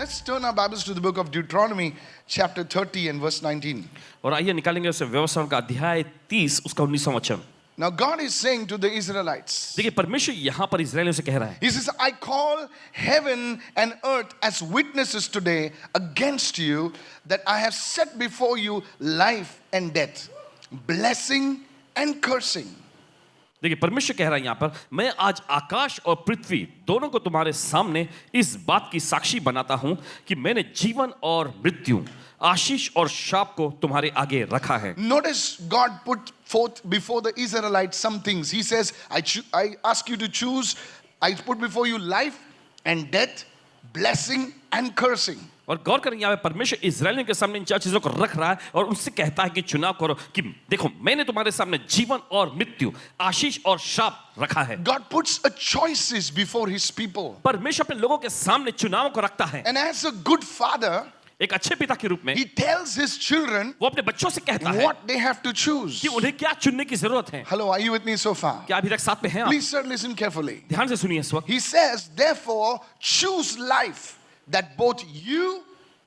Let's turn our Bibles to the book of Deuteronomy, chapter 30 and verse 19. और आइए निकालेंगे उसे व्यवस्थाओं का अध्याय 30 उसका 19वां वचन. Now God is saying to the Israelites, देखिए परमेश्वर यहाँ पर इस्राएलियों से कह रहा है. He says, I call heaven and earth as witnesses today against you that I have set before you life and death, blessing and cursing. देखिए परमेश्वर कह रहा है यहाँ पर, मैं आज आकाश और पृथ्वी दोनों को तुम्हारे सामने इस बात की साक्षी बनाता हूं कि मैंने जीवन और मृत्यु, आशीष और शाप को तुम्हारे आगे रखा है. Notice God put forth before the Israelites some things. He says, I ask you to choose. I put before you life and death, blessing and cursing. और गौर करें यहाँ पे परमेश्वर इस्राएलियों के सामने इन चार चीजों को रख रहा है और उनसे कहता है कि चुनाव करो कि देखो मैंने तुम्हारे सामने जीवन और मृत्यु, आशीष और शाप रखा है. God puts a choices before his people. परमेश्वर अपने लोगों के सामने चुनाव को रखता है. And as a good father, एक अच्छे पिता के रूप में he tells his children वो अपने बच्चों से कहता है what they have to choose. कि उन्हें क्या चुनने की जरूरत है. Hello, are you with me so far? क्या अभी तक साथ में हैं आप? Please sir, listen carefully. ध्यान से सुनिए इस वक्त. He says, therefore, choose life that both you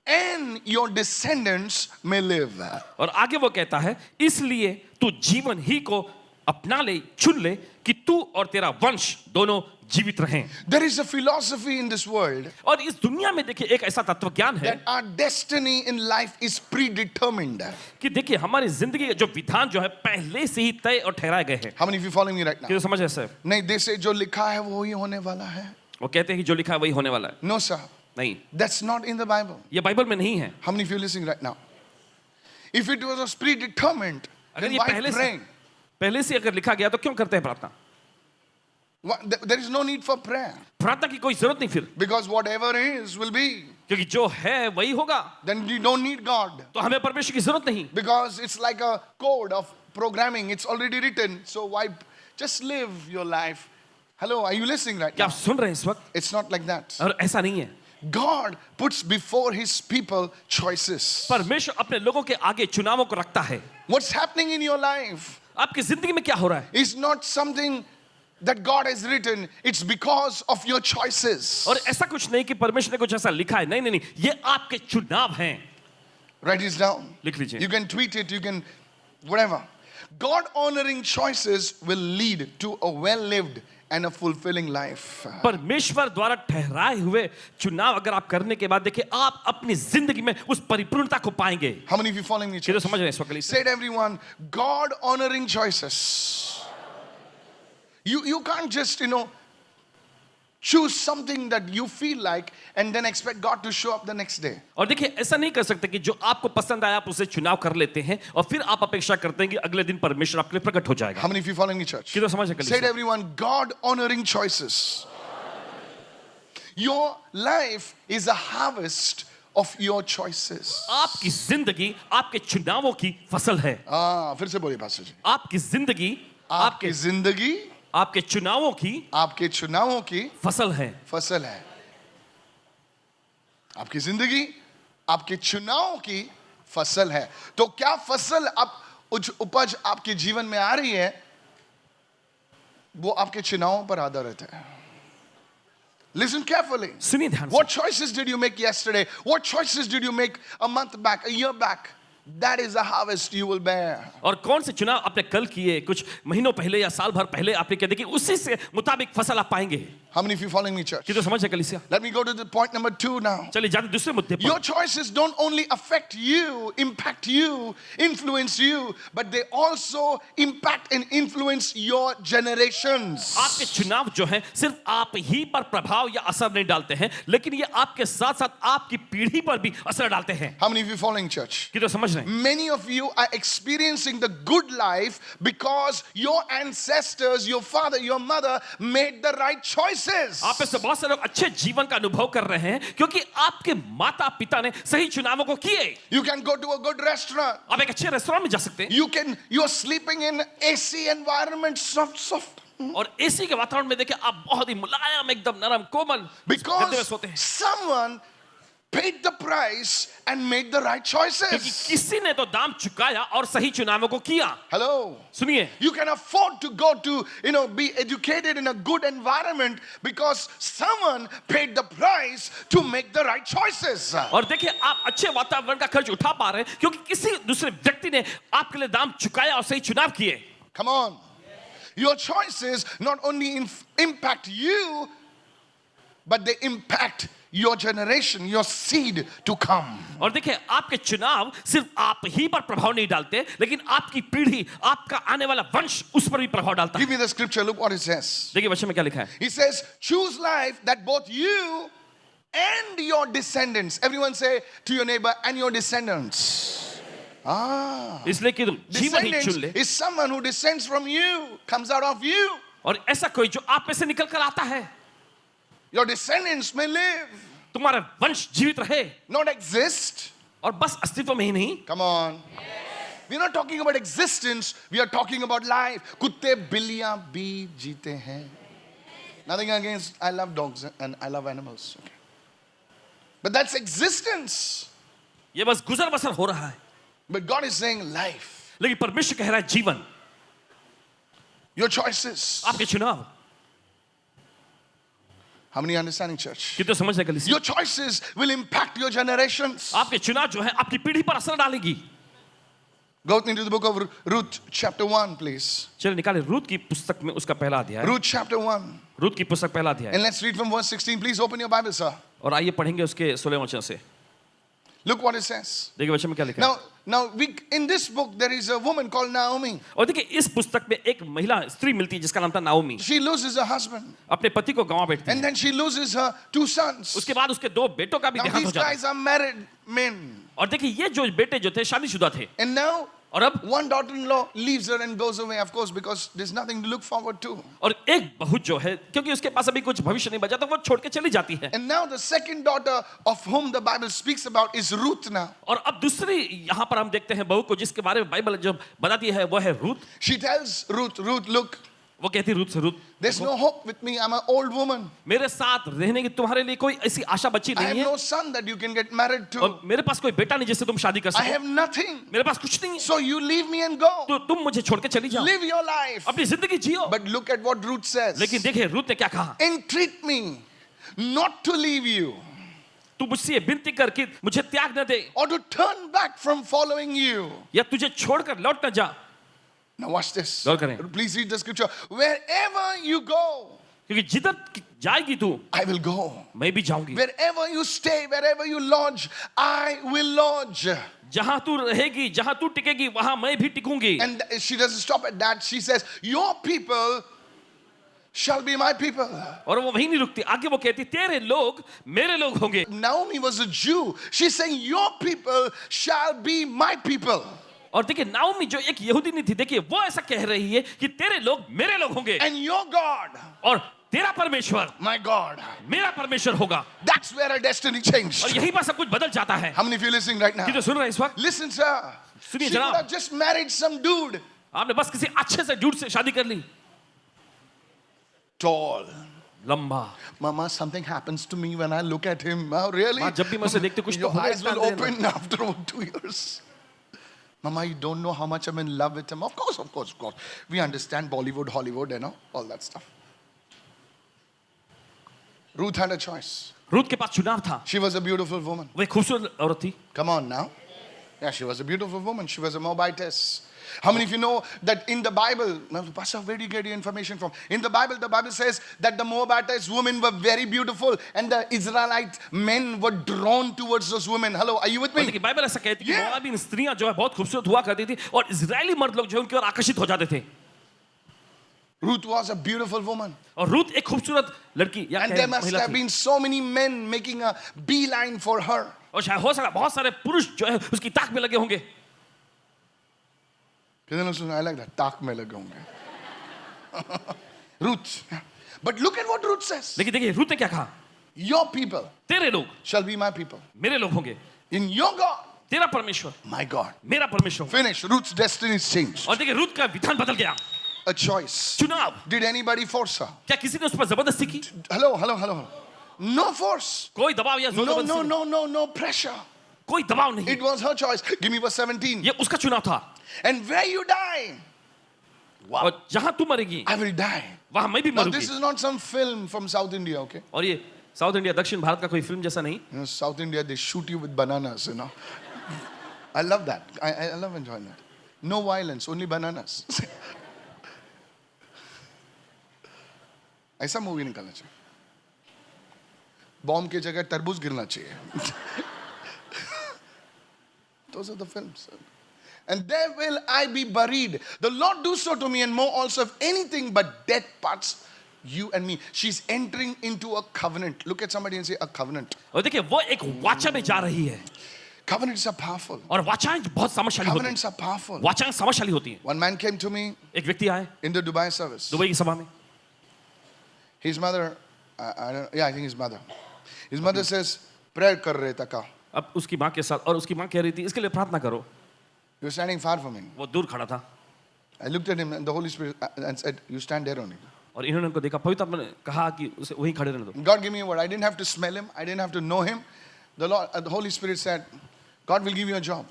and your descendants may live. और आगे वो कहता है इसलिए तू जीवन ही को अपना ले, चुन ले कि तू और तेरा वंश दोनों जीवित रहें. There is a philosophy in this world और इस दुनिया में देखिए एक ऐसा तत्व ज्ञान है that our destiny in life is predetermined. कि देखिए हमारी जिंदगी के जो विधान जो है पहले से ही तय और ठहराए गए हैं. How many of you following me right now? कि समझ ऐसे नहीं, they say जो लिखा है वो ही होने वाला है. वो कहते हैं कि जो लिखा है वही होने वाला है. No sir, नहीं, that's not in the Bible. ये बाइबल में नहीं है. How many of you listening right now? If it was predetermined, अगर then ये why पहले praying? से अगर लिखा गया तो क्यों करते हैं प्रार्थना? There is no need for prayer प्रार्थना की कोई जरूरत नहीं फिर, because whatever is will be. क्योंकि जो है वही होगा. Then you don't need God तो हमें परमेश्वर की जरूरत नहीं, because it's like a code of programming. It's already written. So why just live your life? Hello, are you listening right क्या now? आप सुन रहे हैं इस वक्त? It's not like that. और ऐसा नहीं है. God puts before his people choices. परमेश्वर अपने लोगों के आगे चुनावों को रखता है. What's happening in your life आपकी जिंदगी में क्या हो रहा है is not something that God has written. It's because of your choices. और ऐसा कुछ नहीं कि परमेश्वर ने कुछ ऐसा लिखा है. नहीं नहीं नहीं, ये आपके चुनाव हैं. Write this down. लिख लीजिए. You can tweet it, you can whatever. God honoring choices will lead to a well-lived and a fulfilling life. परमेश्वर द्वारा ठहराए हुए चुनाव अगर आप करने के बाद देखिए आप अपनी जिंदगी में उस परिपूर्णता को पाएंगे. How many of you following me? ये तो church? समझ रहे हैं इस वक्त. Say it everyone. God honoring choices. You can't just, choose something that you feel like and then expect God to show up the next day. और देखिए ऐसा नहीं कर सकते कि जो आपको पसंद आया आप उसे चुनाव कर लेते हैं और फिर आप अपेक्षा करते हैं कि अगले दिन परमेश्वर आपके लिए प्रकट हो जाएगा. How many of you following me, church? ये तो समझ रहे Say it हैं. everyone. God honoring choices. Your life is a harvest of your choices. आपकी जिंदगी आपके चुनावों की फसल है. फिर से बोलिए पास्टर जी. आपकी जिंदगी आपकी जिंदगी आपके चुनावों की आपके चुनावों की फसल है. फसल है. आपकी जिंदगी आपके चुनावों की फसल है. तो क्या फसल आप उपज आपके जीवन में आ रही है वो आपके चुनावों पर आधारित है. Listen carefully. सुनिए ध्यान से. What choices did you make yesterday? What choices did you make a month back, a year back? That is the harvest you will bear. और कौन से चुनाव आपने कल किए, कुछ महीनों पहले या साल भर पहले आपने किया, देखिए उसी से मुताबिक फसल आप पाएंगे. How many of you following me, church? कि तो समझ है कलीसिया. Let me go to the point number 2 now. चलिए जाते दूसरे मुद्दे Your पर. choices don't only affect you, impact you, influence you, but they also impact and influence your generations. आपके चुनाव जो हैं सिर्फ आप ही पर प्रभाव या असर नहीं डालते हैं, लेकिन ये आपके साथ साथ आपकी पीढ़ी पर भी असर डालते हैं. How many of you following, church? कि तो समझ रहे हैं. Many of you are experiencing the good life because your ancestors, your father, your mother made the right choices. आप में से बहुत सारे लोग अच्छे जीवन का अनुभव कर रहे हैं क्योंकि आपके माता पिता ने सही चुनावों को किए. You can go to a good restaurant. आप एक अच्छे रेस्टोरेंट में जा सकते हैं. You're sleeping in AC environment, soft. और एसी के वातावरण में देखिए आप बहुत ही मुलायम, एकदम नरम, कोमल गद्दे में Because सोते हैं. someone paid the price and made the right क्योंकि choices. किसी ने तो दाम चुकाया और सही चुनावों को किया. Hello. सुनिए, You can afford to go to, be educated in a good environment because someone paid the price to make the right choices. और देखिए आप अच्छे वातावरण का खर्च उठा पा रहे हैं क्योंकि किसी दूसरे व्यक्ति ने आपके लिए दाम चुकाया और सही चुनाव किए. Come on. Your choices not only impact you, but they impact your generation, your seed to come. और देखिए आपके चुनाव सिर्फ आप ही पर प्रभाव नहीं डालते, लेकिन आपकी पीढ़ी, आपका आने वाला वंश उस पर भी प्रभाव डालता है. Give me the scripture. Look what it says. देखिए वचन में क्या लिखा है. He says, choose life that both you and your descendants. Everyone say to your neighbor, and your descendants. इसलिए कि तुम जीवन ही चुन Descendants ले. is someone who descends from you, comes out of you. और ऐसा कोई जो आप में से निकल कर आता है. Your descendants may live, तुम्हारा वंश जीवित रहे not exist. और बस अस्तित्व में ही नहीं. Come on. We're not talking about existence, we are talking about life. कुत्ते बिल्लियां भी जीते हैं. Nothing against, I love dogs and I love animals. Okay. But that's existence. ये बस गुजर बसर हो रहा है. But God is saying life. लेकिन परमेश्वर कह रहा है जीवन, Your choices. आपके चुनाव. How many understanding, church? कितने समझने के लिए. Your choices will impact your generations. आपके चुनाव जो है आपकी पीढ़ी पर असर डालेगी. Go with me to the book of Ruth, chapter 1, please. चलिए निकाले रूत की पुस्तक में उसका पहला अध्याय. Ruth, chapter 1. रूत की पुस्तक पहला अध्याय. And let's read from verse 16. Please open your Bible, sir. और आइए पढ़ेंगे उसके 16वें वचन से. Look what it says. देखिए वचन में क्या लिखा है. Now, in this book, there is a woman called Naomi. और देखिए इस पुस्तक में एक महिला स्त्री मिलती है जिसका नाम था Naomi. She loses her husband. अपने पति को गंवा बैठती And है. then she loses her 2 sons. उसके बाद उसके 2 बेटों का भी Now, देहांत हो these जाता है. guys are married men. और देखिए ये जो बेटे जो थे शादीशुदा थे. And now, और अब one daughter-in-law leaves her and goes away, of course, because there's nothing to look forward to. और एक बहू जो है क्योंकि उसके पास अभी कुछ भविष्य नहीं बचा तो वो छोड़ के चली जाती है. And now the second daughter of whom the Bible speaks about is Ruth now. और अब दूसरी यहाँ पर हम देखते हैं बहू को जिसके बारे में बाइबल जो बताती है वो है Ruth. She tells Ruth, look, वो कहती रूत से, Ruth there's no hope with me. I'm an old woman. मेरे साथ रहने की तुम्हारे लिए कोई ऐसी आशा बची I have नहीं है. no son that you can get married और to. मेरे पास कोई बेटा नहीं जिससे तुम शादी कर I सको. have nothing. मेरे पास कुछ नहीं है. So you leave me and go. तो तुम मुझे छोड़ के चली जाओ. Live your life. अपनी जिंदगी जियो. But look at what Ruth says. लेकिन देखिए रूत ने क्या कहा. Entreat me not to leave you तू मुझसे ये विनती कर कि मुझे त्याग न दे or to turn back from following you. या तुझे छोड़कर लौट न जा. Now watch this. गौर करें. Please read the scripture. Wherever you go, क्योंकि जिधर जाएगी तू I will go. मैं भी जाऊंगी. Wherever you stay, wherever you lodge, I will lodge. जहां तू रहेगी, जहां तू टिकेगी, वहां मैं भी टिकूंगी. And she doesn't stop at that. She says, your people shall be my people. और वो वहीं नहीं रुकती. आगे वो कहती तेरे लोग मेरे लोग होंगे. Naomi was a Jew. She's saying, your people shall be my people. और देखिए नाओमी जो एक यहूदी नहीं थी, देखिए वो ऐसा कह रही है कि तेरे लोग मेरे लोग होंगे And your God, और तेरा परमेश्वर my God. मेरा परमेश्वर होगा. That's where her destiny changed. और यहीं पर सब कुछ बदल जाता है. How many of you listening right now? कि जो सुन रहे हैं इस वक्त, Listen, sir. She सुनिए could जनाब. have just married some dude. आपने बस किसी अच्छे से झूठ से शादी कर ली. Tall. लंबा. Mama, something happens to me when I look at him. Oh, really? माँ जब भी मैं उसे देखती कुछ तो Your होगा eyes इस will अंधेरे में. open after about 2 years. Mama, you don't know how much I'm in love with him. Of course. We understand Bollywood, Hollywood, all that stuff. Ruth had a choice. Ruth के पास चुनाव था. She was a beautiful woman. वो एक खूबसूरत औरत थी. Come on now. Yeah, she was a beautiful woman. She was a Moabitess. How many of you know that in the Bible, now, Pastor, where do you get your information from? In the Bible says that the Moabitess women were very beautiful and the Israelite men were drawn towards those women. Hello, are you with और me? देखिए Bible ऐसा कहती है कि Yeah. मोआबी स्त्रियां जो है बहुत खूबसूरत हुआ करती थी और इजरायली मर्द लोग जो है उनकी ओर आकर्षित हो जाते थे. Ruth was a beautiful woman. और रूत एक खूबसूरत लड़की या And कहें there must महिला have थी. been so many men making a beeline for her. और शायद हो सकता बहुत सारे पुरुष जो है उसकी ताक में लगे होंगे. I like that. Tak mein lage honge. Ruth. But look at what Ruth says. लेकिन देखिए रूत ने क्या कहा. Your people तेरे लोग shall be my people. मेरे लोग होंगे. In your God, तेरा परमेश्वर my God. मेरा परमेश्वर होगा. Finish. Ruth's destiny is changed. और देखिए रूत का विधान बदल गया. A choice. चुनाव. Did anybody force her? क्या किसी ने उस पर जबरदस्ती की. Hello. No force. कोई दबाव या No, जोर no, no, no, no pressure. कोई दबाव नहीं. It was her choice. Give me verse 17. ये उसका चुनाव था. And where you die, और जहां तू मरेगी I will die. वहां मैं भी Now, मरूंगी. this is not some film from South India, okay? और ये साउथ इंडिया दक्षिण भारत का कोई फिल्म जैसा नहीं. You know, South India, they shoot you with bananas, you know. I love that. I love enjoying that. No violence, only bananas. ऐसा movie निकलना चाहिए. बॉम्ब की जगह तरबूज गिरना चाहिए. Those are the films. And there will I be buried. The Lord do so to me and more also, if anything but death parts you and me. She's entering into a covenant. Look at somebody and say a covenant. और देखिए वो एक वाचा में जा रही है. Covenants are powerful. और वाचाएं बहुत समझशाली होती Covenants हैं. are powerful. वाचाएं समझशाली होती हैं. One man came to me एक व्यक्ति आए in the Dubai service. Dubai की सभा में. His mother, I think his mother. His mother says, prayer kar rahe tha ka. अब उसकी माँ के साथ और उसकी माँ कह रही थी इसके लिए प्रार्थना करो. He was standing far from me. वो दूर खड़ा था. I looked at him and the Holy Spirit and said, you stand there only. और इन्होंने उनको देखा. पवित्र आत्मा ने कहा कि उसे वहीं खड़े रहने दो. God gave me a word. I didn't have to smell him. I didn't have to know him. The Holy Spirit said, God will give you a job.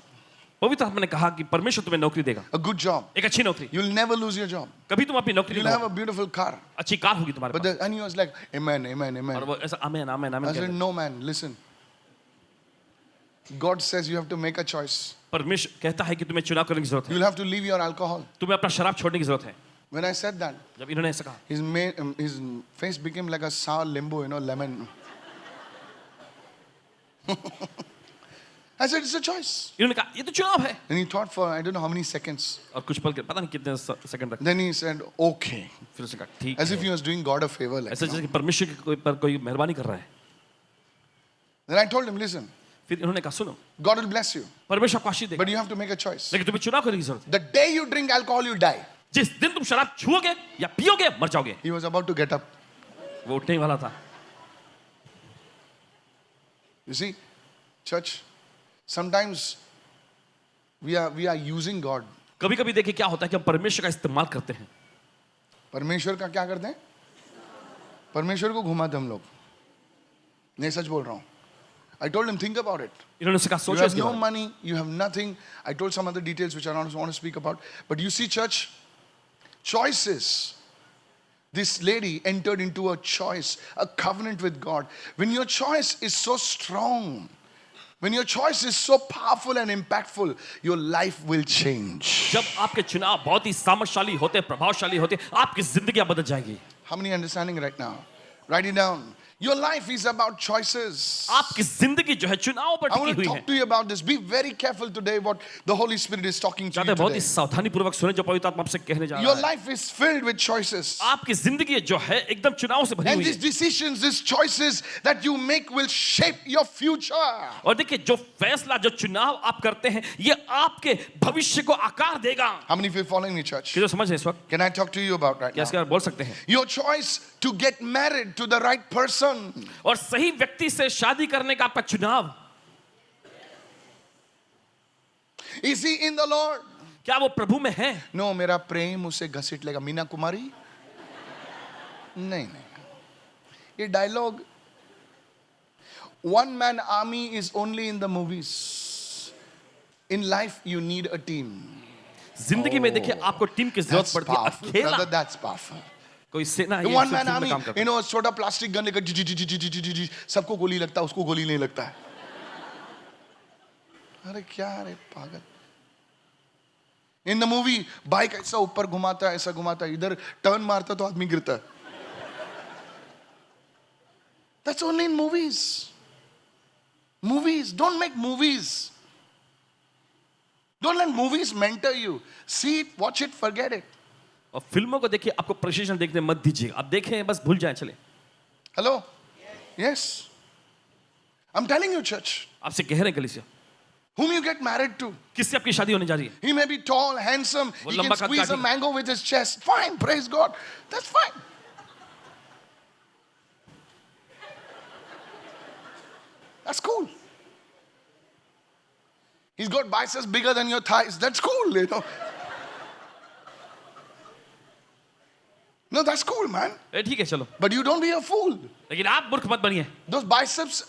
पवित्र आत्मा ने कहा कि परमेश्वर तुम्हें नौकरी देगा. A good job. एक अच्छी नौकरी. You'll never lose your job. कभी तुम अपनी नौकरी You'll नहीं have खोओगे. a beautiful car. अच्छी कार होगी तुम्हारे पास. And he was like, amen, amen, और amen. वो ऐसा आमेन आमेन I आमेन said, कहते. no man, listen. God says you have to make a choice. परमेश्वर कहता है कि तुम्हें चुनाव करने की जरूरत है. You'll have to leave your alcohol. तुम्हें अपना शराब छोड़ने की जरूरत है. When I said that, जब इन्होंने ऐसा कहा his face became like a sour limbo, lemon. I said, it's a choice. इन्होंने कहा ये तो चुनाव है. And he thought for, I don't know how many seconds. और कुछ पल के पता नहीं कितने सेकंड तक. Then he said, okay. फिर उसने कहा ठीक As if है. he was doing God a favor. Like, ऐसा जैसे कि परमेश्वर के पर कोई मेहरबानी कर रहा है. Then I told him, listen, फिर इन्होंने कहा सुनो God will bless you. परमेश्वर आपको आशीष देगा. But you have to make a choice. लेकिन तुम्हें चुनाव करने की जरूरत है. The day you drink alcohol, you die. जिस दिन तुम शराब छुओगे या पियोगे मर जाओगे. He was about to get up. वो उठने ही वाला था. You see, church, sometimes we are using God. कभी कभी देखिए क्या होता है कि हम परमेश्वर का इस्तेमाल करते हैं. परमेश्वर का क्या करते हैं? परमेश्वर को घुमाते हम लोग. नहीं, सच बोल रहा हूँ. I told him, think about it. इन्होंने उससे कहा You सोचो have इसके no बारे में. money, you have nothing. I told some other details which I don't want to speak about. But you see, church, choices. This lady entered into a choice, a covenant with God. When your choice is so strong, when your choice is so powerful and impactful, your life will change. जब आपके चुनाव बहुत ही सामर्थ्यशाली होते, प्रभावशाली होते, आपकी जिंदगी बदल जाएगी. How many understanding right now? Write it down. Your life is about choices. आपकी जिंदगी जो है चुनाव पर I टिकी want to हुई है. talk to you about this. Be very careful today what the Holy Spirit is talking to you चाहते हैं बहुत ही today. सावधानी पूर्वक सुने जो पवित्र आत्मा आपसे कहने जा Your रहा है. life is filled with choices. आपकी जिंदगी जो है एकदम चुनाव से भरी And हुई these है. decisions, these choices that you make will shape your future. और देखिए जो फैसला जो चुनाव आप करते हैं ये आपके भविष्य को आकार देगा. How many of you are following me, church? कि जो समझ रहे हैं इस वक्त Can I talk to you about right क्या now? इसके बारे में बोल सकते हैं. Your choice to get married to the right person. और सही व्यक्ति से शादी करने का आपका चुनाव. Is he in the Lord? क्या वो प्रभु में है? No, मेरा प्रेम उसे घसीट लेगा. मीना कुमारी? नहीं. ये dialogue, one man army is only in the movies. In life you need a team. जिंदगी में देखिए आपको टीम की जरूरत That's पड़ती है. powerful. अकेला Brother, that's powerful. कोई सेना The ये one सब man टीम में army, काम करता है. you know, छोटा प्लास्टिक गन लेकर जी सबको गोली लगता है, उसको गोली नहीं लगता है. अरे क्या रे पागल. In the movie, बाइक ऐसा ऊपर घुमाता है, ऐसा घुमाता है, इधर टर्न मारता तो आदमी गिरता है. That's only in movies. Movies, don't make movies. Don't let movies mentor you. See it, watch it, forget it. और फिल्मों को देखिए आपको प्रशिक्षण देखने मत दीजिए. आप देखें बस भूल जाएं चले. Hello? Yes. I'm telling you, church. आपसे कह रहे हैं कलीसिया. Whom you get married to. किससे आपकी शादी होने जा रही है? He may be tall, handsome. वो He लंबा can कद squeeze a काठी. mango with his chest. Fine, praise God. That's fine. That's cool. He's got biceps bigger than your thighs. That's cool, No, that's cool, man. ठीक है चलो, But you don't be a fool. लेकिन आप मूर्ख मत बनिए. Those biceps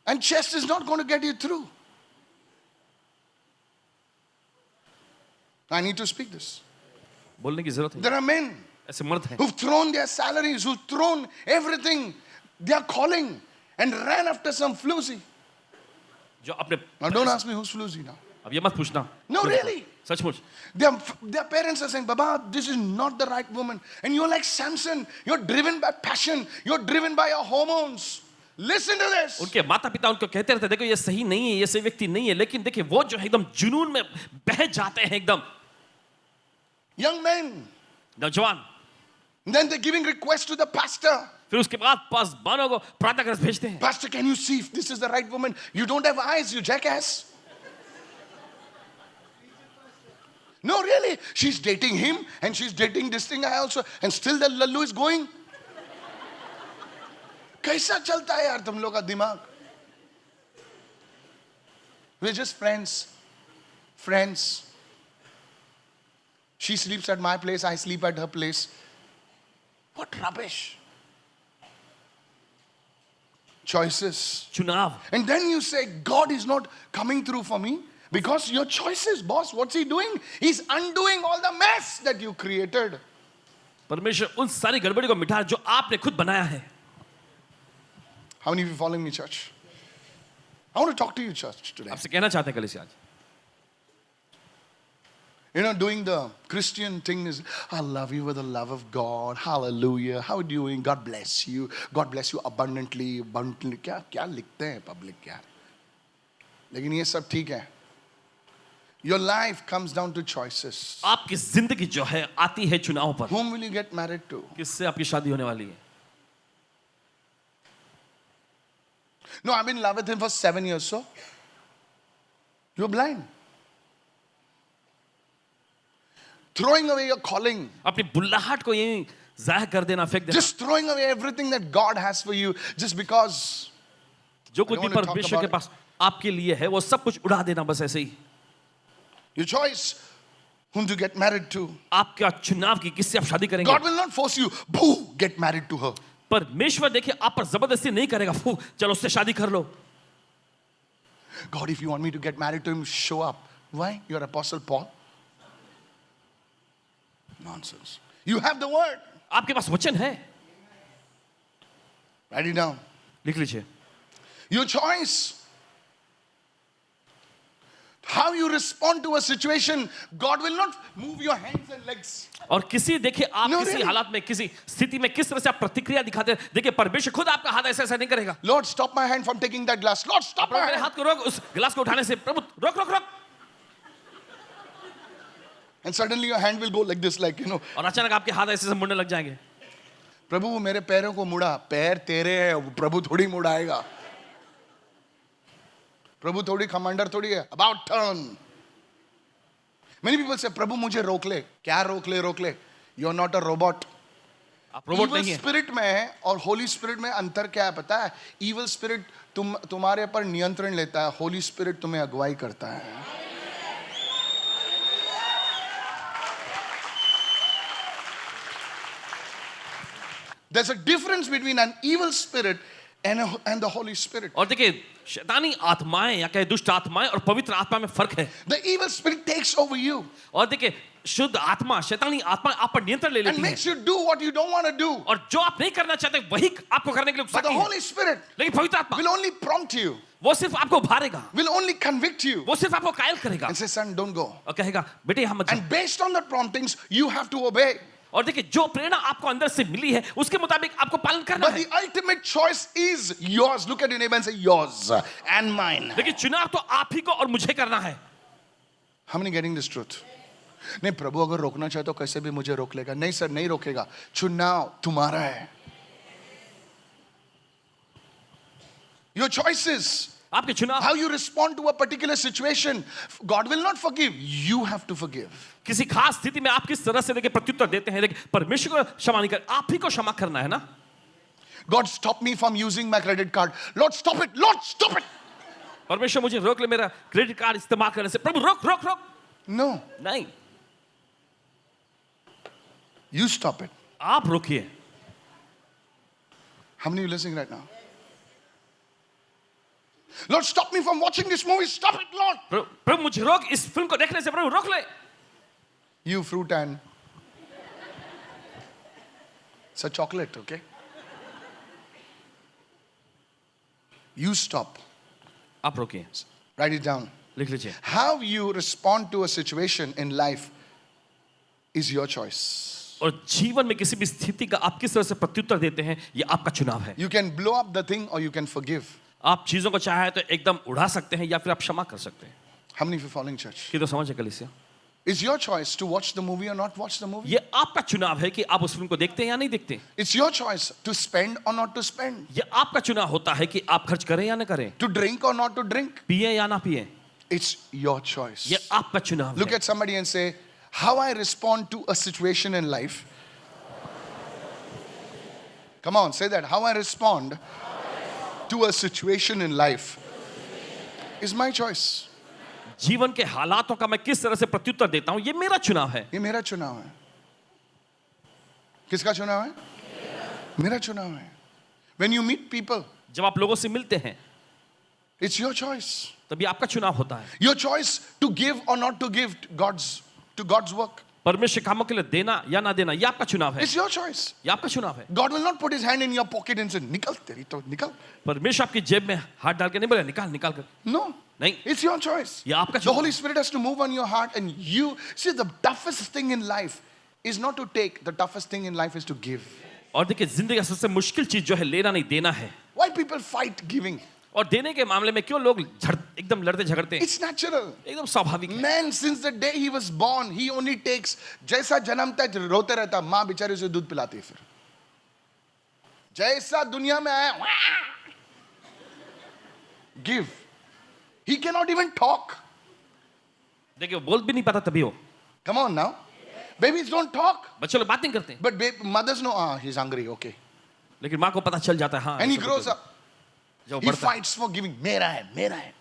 and chest is not going to get you through. I need to speak this. बोलने की जरूरत है. There are men ऐसे मर्द हैं who've thrown their salaries, who've thrown everything, their calling, and ran after some floozy. जो अपने. Now, don't ask me who's floozy now. अब ये मत पूछना. No, really. सचमुच. Their parents are saying, Baba, this is not the right woman. And you're like Samson. You're driven by passion. You're driven by your hormones. Listen to this. उनके माता पिता उनको कहते रहते देखो ये सही नहीं है, ये सही व्यक्ति नहीं है, लेकिन देखिए वो जो है एकदम जुनून में बह जाते हैं एकदम. Young men. नौजवान. Then they're giving requests to the pastor. फिर उसके बाद पासवानों को प्रार्थना करने भेजते हैं. Pastor, can you see if this is the right woman? You don't have eyes, you jackass. No, really. She's dating him and she's dating this thing I also. And still the lallu is going. कैसा चलता है यार तुम लोग का दिमाग? We're just friends. Friends. She sleeps at my place, I sleep at her place. What rubbish. Choices. चुनाव. And then you say, God is not coming through for me because your choices, boss. What's he doing? He's undoing all the mess that you created. परमेश्वर उन सारी गड़बड़ी को मिटा जो आपने खुद बनाया है. How many of you following me, church? I want to talk to you, church, today. आपसे कहना चाहते हैं कल से आज. You know, doing the Christian thing is, I love you with the love of God. Hallelujah. How are you doing? God bless you. God bless you abundantly. Abundantly. क्या लिखते हैं public क्या? लेकिन ये सब ठीक है. Your life comes down to choices. आपकी जिंदगी जो है आती है चुनाव पर. Whom will you get married to? किससे आपकी शादी होने वाली है? No, I've been in love with him for 7 years, so you're blind. Throwing away your calling. अपनी बुल्लाहट को यहीं जाया कर देना, फेंक देना. Just throwing away everything that God has for you just because. जो कुछ भी परमेश्वर के पास आपके लिए है वो सब कुछ उड़ा देना बस ऐसे ही. Your choice whom to get married to. आपका चुनाव की किससे आप शादी करेंगे? God will not force you. Boo, get married to her. परमेश्वर देखिए आप पर जबरदस्ती नहीं करेगा. फू, चलो उससे शादी कर लो. God, if you want me to get married to him, show up. Why? You're Apostle Paul. Nonsense. You have the word. आपके पास वचन है. Write it down. लिख लीजिए. Your choice. How you respond to a situation, God will not move your hands and legs. और किसी देखिए आप No, किसी really. हालात में किसी स्थिति में किस तरह से आप प्रतिक्रिया दिखाते हैं. देखिए परमेश्वर खुद आपका हाथ ऐसा ऐसा नहीं करेगा. Lord, stop my hand from taking that glass. Lord, stop my मेरे hand. हाथ को रोक उस गिलास को उठाने से. प्रभु रोक रोक रोक. And suddenly your hand will go like this, like, और अचानक आपके हाथ ऐसे ऐसे मुड़ने लग जाएंगे. प्रभु वो मेरे पैरों को मुड़ा. पैर तेरे हैं, प्रभु थोड़ी मुड़ाएगा. प्रभु थोड़ी कमांडर थोड़ी है. About turn. Many people say, प्रभु मुझे रोक ले. क्या रोक ले? You're not a robot. आप रोबोट Evil नहीं है. spirit में और Holy Spirit में अंतर क्या है पता है? Evil spirit तुम्हारे पर नियंत्रण लेता है. Holy Spirit तुम्हें अगुवाई करता है. There's a difference between an evil spirit and the Holy Spirit. और देखिए शैतानी आत्माएं या कहे दुष्ट आत्माएं और पवित्र आत्मा में फर्क है. The evil spirit takes over you और देखिए शुद्ध आत्मा शैतानी आत्मा आप पर नियंत्रण ले and लेती है. makes you do what you don't want to do. और जो आप नहीं करना चाहते वही आपको करने के लिए But the उकसाती है. Holy Spirit लेकिन पवित्र आत्मा will only prompt you, वो सिर्फ आपको उभारेगा. will only convict you वो सिर्फ आपको कायल करेगा and say, son, don't go. और कहेगा बेटे यहाँ मत जाओ. And based on the promptings, you have to obey. और देखिए जो प्रेरणा आपको अंदर से मिली है उसके मुताबिक आपको पालन करना But है. the ultimate choice is yours. Look at your neighbor and say, yours and mine. देखिए चुनाव तो आप ही को और मुझे करना है. How many getting this truth? नहीं प्रभु अगर रोकना चाहे तो कैसे भी मुझे रोक लेगा. नहीं सर नहीं रोकेगा. चुनाव तुम्हारा है. Your choices, आपके चुनाव how you respond to a particular situation, God will not forgive. You have to forgive. किसी खास स्थिति में आप किस तरह से देखिए प्रत्युत्तर देते हैं. देखिए परमेश्वर को क्षमा नहीं कर आप ही को क्षमा करना है ना. God, stop me from using my credit card. Lord, stop it. Lord, stop it. परमेश्वर मुझे रोक ले मेरा क्रेडिट कार्ड इस्तेमाल करने से. प्रभु रोक रोक रोक. No, नहीं you stop it. आप रोकिए. How many of you listening right now? Lord, stop me from watching this movie. Stop it, Lord. प्रभु मुझे रोक, इस फिल्म को देखने से प्रभु रोक ले. You fruit and it's a chocolate, okay? You stop. आप रोकिए. Write it down. लिख लीजिए. How you respond to a situation in life is your choice. और जीवन में किसी भी स्थिति का आप किस तरह से प्रत्युत्तर देते हैं, ये आपका चुनाव है. You can blow up the thing or you can forgive. आप चीजों को चाहे तो एकदम उड़ा सकते हैं या फिर आप क्षमा कर सकते हैं. How many of you following church? कि तो समझे कलीसिया. It's your choice to watch the movie or not watch the movie. ये आपका चुनाव है कि आप उस फिल्म को देखते हैं या नहीं देखते. It's your choice to spend or not to spend. ये आपका चुनाव होता है कि आप खर्च करें या ना करें, To drink or not to drink. पिए या ना पिए. It's your choice. ये आपका चुनाव Look है. at somebody and say, how I respond to a situation in life. Come on, say that. How I respond to a situation in life is my choice. जीवन के हालातों का मैं किस तरह से प्रत्युत्तर देता हूं, ये मेरा चुनाव है. ये मेरा चुनाव है. किसका चुनाव है? मेरा चुनाव है. When you meet people, जब आप लोगों से मिलते हैं, it's your choice. तभी आपका चुनाव होता है. Your choice to give or not to give to God's work. परमेश्वर कामों के लिए देना या ना देना, ये आपका चुनाव है. It's your choice. ये आपका चुनाव है. God will not put his hand in your pocket and say, निकल तेरी तो निकल. परमेश्वर आपकी जेब में हाथ डाल के नहीं बोले निकाल निकाल कर. No. नहीं, It's your choice. ये आपका The चुनाव Holy है. Spirit has to move on your heart and you see the toughest thing in life is not to take. The toughest thing in life is to give. और देखिए, जिंदगी का सबसे मुश्किल चीज जो है लेना नहीं देना है. Why people fight giving? और देने के मामले में क्यों लोग एकदम लड़ते झगड़ते हैं. It's natural. एकदम स्वाभाविक है. Man, since the day he was born, he only takes. जैसा जन्मता है रोते रहता, माँ बेचारी उसे दूध पिलाती है. फिर जैसा दुनिया में आया, give. He cannot even talk. देखिए, वो बोल भी नहीं पाता तभी वो. Come on now. Babies don't talk. बच्चे लोग बात नहीं करते, But mothers know, he's hungry, okay. लेकिन माँ को पता चल जाता है. हाँ, And he ऐसा grows कुछ है. up. जब वो He बढ़ता है, fights for giving. मेरा है, मेरा है.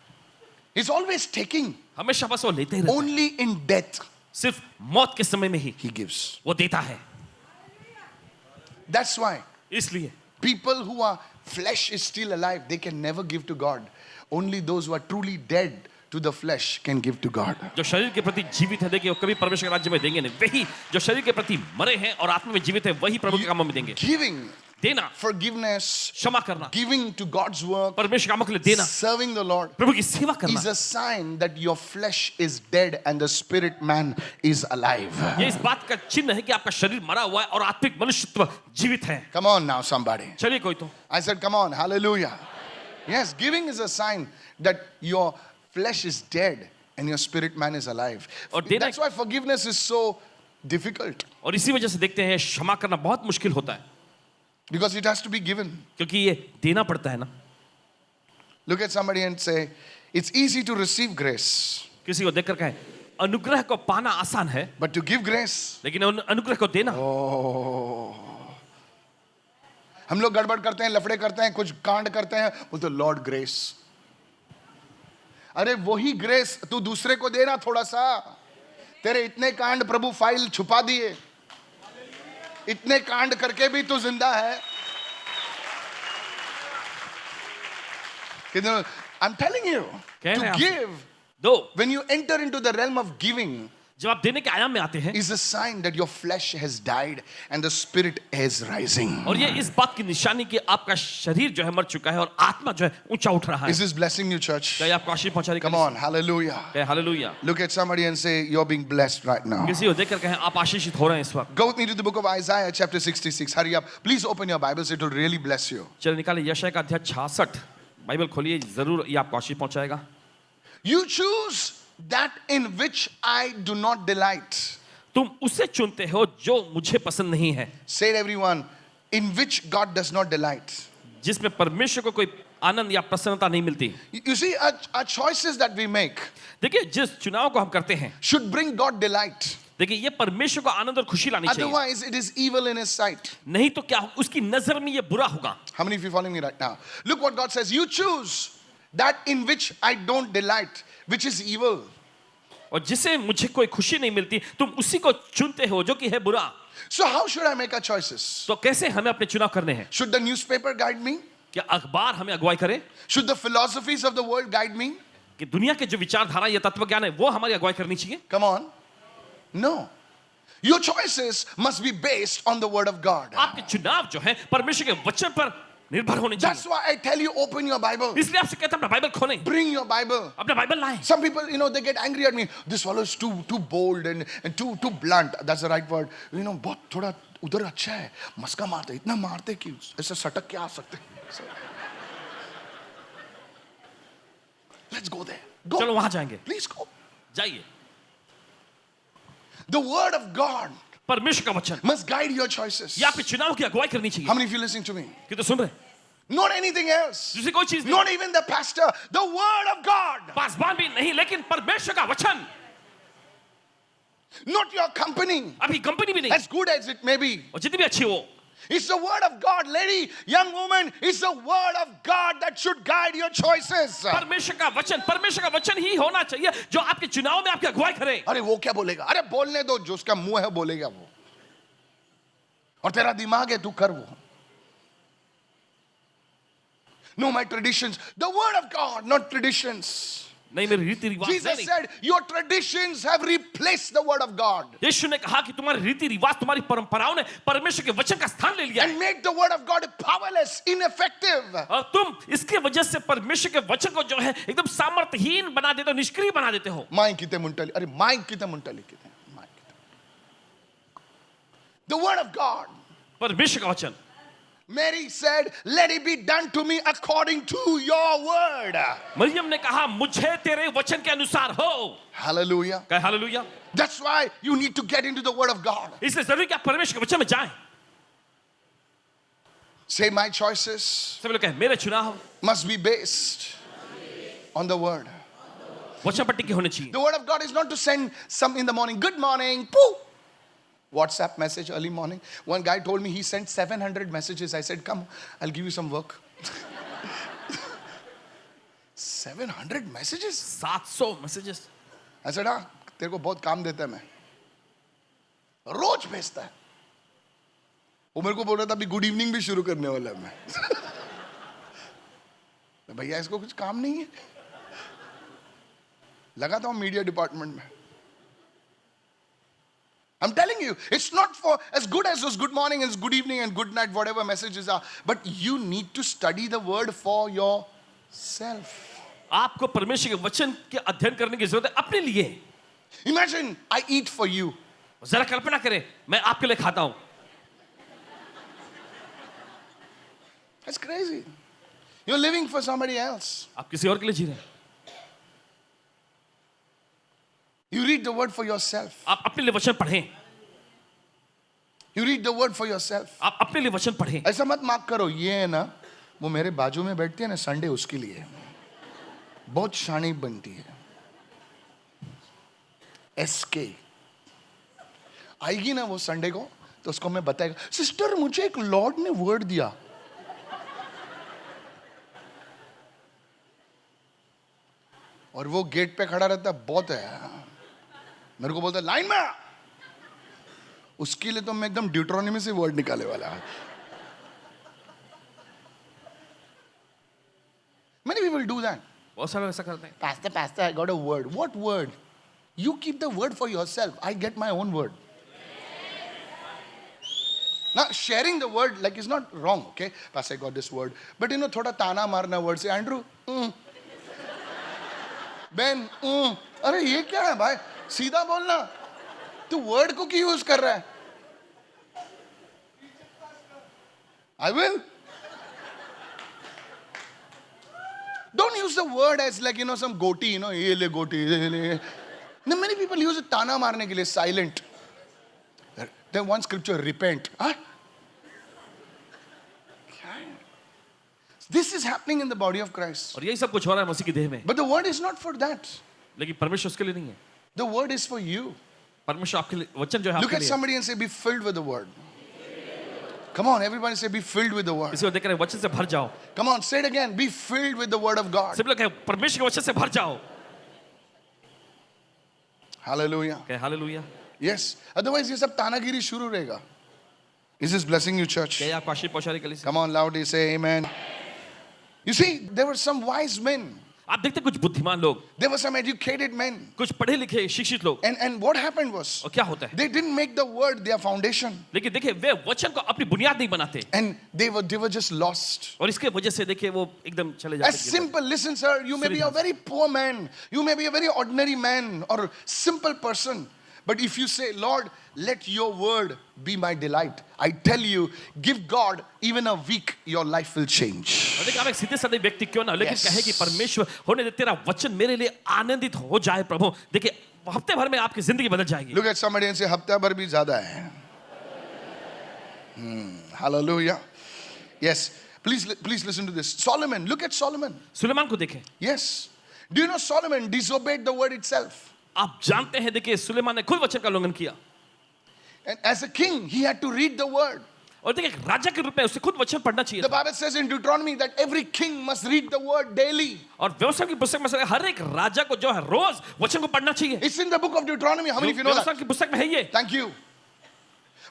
He's always taking. हमेशा बस वो लेते ही रहता है. Only in death सिर्फ मौत के समय में ही he gives. वो देता है. That's why इसलिए people who are flesh is still alive, they can never give to God. Only those who are truly dead to the flesh can give to God. जो शरीर के प्रति जीवित है, देखिए, वो कभी परमेश्वर के राज्य में देंगे नहीं. वही जो शरीर के प्रति मरे हैं और आत्मा में जीवित है, वही प्रभु के कामों में देंगे. Giving, देना, forgiveness, क्षमा करना, giving to God's work, परमेश्वर के कामों के लिए देना, serving the Lord प्रभु की सेवा करना, is a sign that your flesh is dead and the spirit man is alive. ये इस बात का चिन्ह है कि आपका शरीर मरा हुआ है और आत्मिक मनुष्यत्व जीवित है. Come on now, somebody. चलिए कोई तो. I said, come on, hallelujah. Yes, giving is a sign that your flesh is dead and your spirit man is alive. और देना- That's why forgiveness is so difficult, और इसी वजह से देखते हैं क्षमा करना बहुत मुश्किल होता है, because it has to be given. क्योंकि ये देना पड़ता है ना. Look at somebody and say, it's easy to receive grace, किसी को देखकर कहे अनुग्रह को पाना आसान है, but to give grace, लेकिन अनुग्रह को देना. oh. हम लोग गड़बड़ करते हैं, लफड़े करते हैं, कुछ कांड करते हैं, बोलते लॉर्ड ग्रेस. अरे वही ग्रेस तू दूसरे को देना थोड़ा सा. तेरे इतने कांड प्रभु फाइल छुपा दिए, इतने कांड करके भी तू जिंदा है. I'm telling you, कह रहे to हैं आपसे. give, दो, when you enter into the realm of giving, जब आप देने के आयाम में आते हैं, is a sign that your flesh has died and the spirit is rising. और ये इस बात की निशानी कि आपका शरीर जो है मर चुका है और आत्मा जो है ऊंचा उठ रहा है. Is this blessing you, church? क्या ये आपको आशीष पहुंचा रही है? Come on, hallelujah. क्या hallelujah. Look at somebody and say, you're being blessed right now. किसी को देखकर कहें आप आशीषित हो रहे हैं इस वक्त. Go with me to the book of Isaiah, chapter 66. Hurry up. Please open your Bibles. It will really bless you. चलिए निकालिए यशायाह का अध्याय 66. बाइबल खोलिए, जरूर ये आपको आशीष पहुंचाएगा. You choose that in which I do not delight. तुम उसे चुनते हो जो मुझे पसंद नहीं है. Say it, everyone. In which God does not delight. जिसमें परमेश्वर को कोई आनंद या प्रसन्नता नहीं मिलती. You see, our choices that we make देखिए, जिस चुनाव को हम करते हैं, should bring God delight. देखिए ये परमेश्वर को आनंद और खुशी लानी चाहिए. Otherwise, it is evil in His sight. नहीं तो क्या उसकी नजर में ये बुरा होगा. How many of you following me right now? Look what God says. You choose that in which I don't delight, which is evil. और जिसे मुझे कोई खुशी नहीं मिलती तुम उसी को चुनते हो जो कि है बुरा। So how should I make our choices? तो कैसे हमें अपने चुनाव करने हैं? Should the newspaper guide me? क्या अखबार हमें अगुवाई करे? Should the philosophies of the world guide me? कि दुनिया के जो विचारधारा या तत्व ज्ञान है वो हमारी अगुवाई करनी चाहिए? Come on. No. Your choices must be based on the word of God. आपके चुनाव जो है परमेश्वर के वचन पर निर्भर होने That's चाहिए। why I tell you, open your Bible. इसलिए आपसे कहता हूं अपना बाइबल खोलें, Bring your Bible. अपना बाइबल लाएं। Some people, they get angry at me. This fellow is too bold and too blunt. That's the right word. बहुत थोड़ा उधर अच्छा है, मस्का मारते, इतना मारते कि ऐसे सटक के आ सकते। Let's go there. Go. चलो वहां जाएंगे। Please go. जाइए। The word of God परमेश्वर का वचन must guide your choices. ये आपके चुनाव की अगुवाई करनी चाहिए। How many of you listening to me? कि तो सुन रहे, Not anything else. दूसरी कोई चीज नहीं, Not even the pastor. The word of God. Paswan भी नहीं, लेकिन परमेश्वर का वचन। Not your company. अभी कंपनी भी नहीं, As good as it may be. और जितनी भी अच्छी हो, It's the word of God, lady, young woman. It's the word of God that should guide your choices. परमेश्वर का वचन ही होना चाहिए जो आपके चुनाव में आपकी अगुवाई करे। अरे वो क्या बोलेगा? अरे बोलने दो, जो उसका मुंह है बोलेगा वो, और तेरा दिमाग है तू कर वो। No, my traditions. The word of God, not traditions. नहीं मेरी रीति रिवाज Jesus नहीं। said, your traditions have replaced the word of God यीशु ने कहा कि तुम्हारी रीति रिवाज, तुम्हारी परंपराओं ने परमेश्वर के वचन का स्थान ले लिया है। and make the word of God powerless, ineffective. और तुम इसके वजह से परमेश्वर के वचन को जो है एकदम सामर्थ्यहीन बना देते हो, निष्क्रिय बना देते हो। माइक किते मुंटली, अरे माइक किते मुंटली किते, माइक किते। The word of God. परमेश्वर का वचन। Mary said, let it be done to me according to your word. Maryam ने कहा मुझे तेरे वचन के अनुसार हो। Hallelujah. कहे hallelujah. That's why you need to get into the word of God. इसलिए जरूरी कि आप परमेश्वर के वचन में जाएं। Say, my choices सब लोग कहें मेरे चुनाव must be based on the word. वचन पट्टी की होनी चाहिए। The word of God is not to send some in the morning, good morning, pooh. WhatsApp message early morning. One guy told me he sent 700 messages. I said, come, I'll give you some work. 700 messages? 700 messages. I said, हाँ, तेरे को बहुत काम देता है मैं। रोज भेजता है। वो मेरे को बोल रहा था अभी गुड इवनिंग भी शुरू करने वाला है मैं। भैया इसको कुछ काम नहीं है। लगाता हूँ मीडिया डिपार्टमेंट में। I'm telling you, it's not for as good as those good morning and good evening and good night, whatever messages are. But you need to study the word for yourself. आपको परमेश्वर के वचन के अध्ययन करने की जरूरत है अपने लिए। Imagine I eat for you. जरा कल्पना करें मैं आपके लिए खाता हूं। That's crazy. You're living for somebody else. आप किसी और के लिए जी रहे हैं। You read the word for yourself. आप अपने लिए वचन पढ़ें। You read the word for yourself. आप अपने लिए वचन पढ़ें। ऐसा मत मार्क करो, ये है ना वो मेरे बाजू में बैठती है ना संडे, उसके लिए बहुत शानी बनती है। SK आएगी ना वो संडे को तो उसको मैं बताएगा, सिस्टर मुझे एक लॉर्ड ने वर्ड दिया। और वो गेट पे खड़ा रहता है, बहुत है, मेरे को बोलता है लाइन में आ। उसके लिए तो मैं एकदम ड्यूट्रोनॉमी से वर्ड निकाले वाला है। Many people do that. बहुत सारे ऐसा करते हैं। Pastor, I got a word. What word? You keep the word for yourself. I get my own word. Now, sharing the word like is not wrong, okay? Pastor, I got this word. But thoda tana marna word. Say, Andrew, Ben, अरे ये क्या है भाई? सीधा बोलना। तू word को क्यों यूज कर रहा है? I will. Don't use the word as like some goatee, ये ले goatee, ये ले. No, many people use it ताना मारने के लिए, silent. Then one scripture, repent. Huh? This is happening in the body of Christ. और यही सब कुछ हो रहा है मसीह की देह में। But the word is not for that. लेकिन परमेश्वर उसके लिए नहीं है। The word is for you. परमेश्वर आपके लिए वचन जो है Look आपके at लिए। somebody and say, be filled with the word. Come on, everybody say, be filled with the word. इसी को देख रहे वचन से भर जाओ। Come on, say it again. Be filled with the word of God. सब लोग कहें परमेश्वर के वचन से भर जाओ। हालेलुया. कहे हालेलुया. Yes. Otherwise ये सब तानागिरी शुरू रहेगा. Is this blessing you, church? क्या ये आपको आशीष पहुंचा रही है कलीसिया? Come on, loudly say amen. You see, there were some wise men. आप देखते कुछ बुद्धिमान लोग, There were some educated men. कुछ पढ़े लिखे शिक्षित लोग, And what happened was, और क्या होता है? they didn't make the word their foundation. लेकिन देखिए वे वचन को अपनी बुनियाद नहीं बनाते, And they were just lost. और इसके वजह से देखिए वो एकदम चले As जाते हैं. simple, listen, sir, you may be a very poor man. You may be a very ordinary man or simple person. But if you say, Lord, let your word be my delight, I tell you, give God even a week, your life will change. और देखिए आप एक सीधे साधे व्यक्ति क्यों ना, लेकिन Yes. कहे कि परमेश्वर होने दे तेरा वचन मेरे लिए आनंदित हो जाए प्रभु. देखिए हफ्ते भर में आपकी जिंदगी बदल जाएगी. Look at somebody and say, हफ्ता भर भी ज़्यादा है. Hallelujah. Yes. Please listen to this. Solomon, look at Solomon. Suleman को देखें. Yes. Do you know Solomon disobeyed the word itself? आप जानते हैं देखिए सुलेमान ने खुद वचन का उल्लंघन किया, And as a king, he had to read the word. और देखिए एक राजा के रूप में उसे खुद वचन पढ़ना चाहिए The था. Bible says in Deuteronomy that every king must read the word daily. और व्यवस्था की पुस्तक में से हर एक राजा को जो है रोज वचन को पढ़ना चाहिए. It's in the book of Deuteronomy. How many of you know व्यवस्था that? की पुस्तक में है ये. Thank you.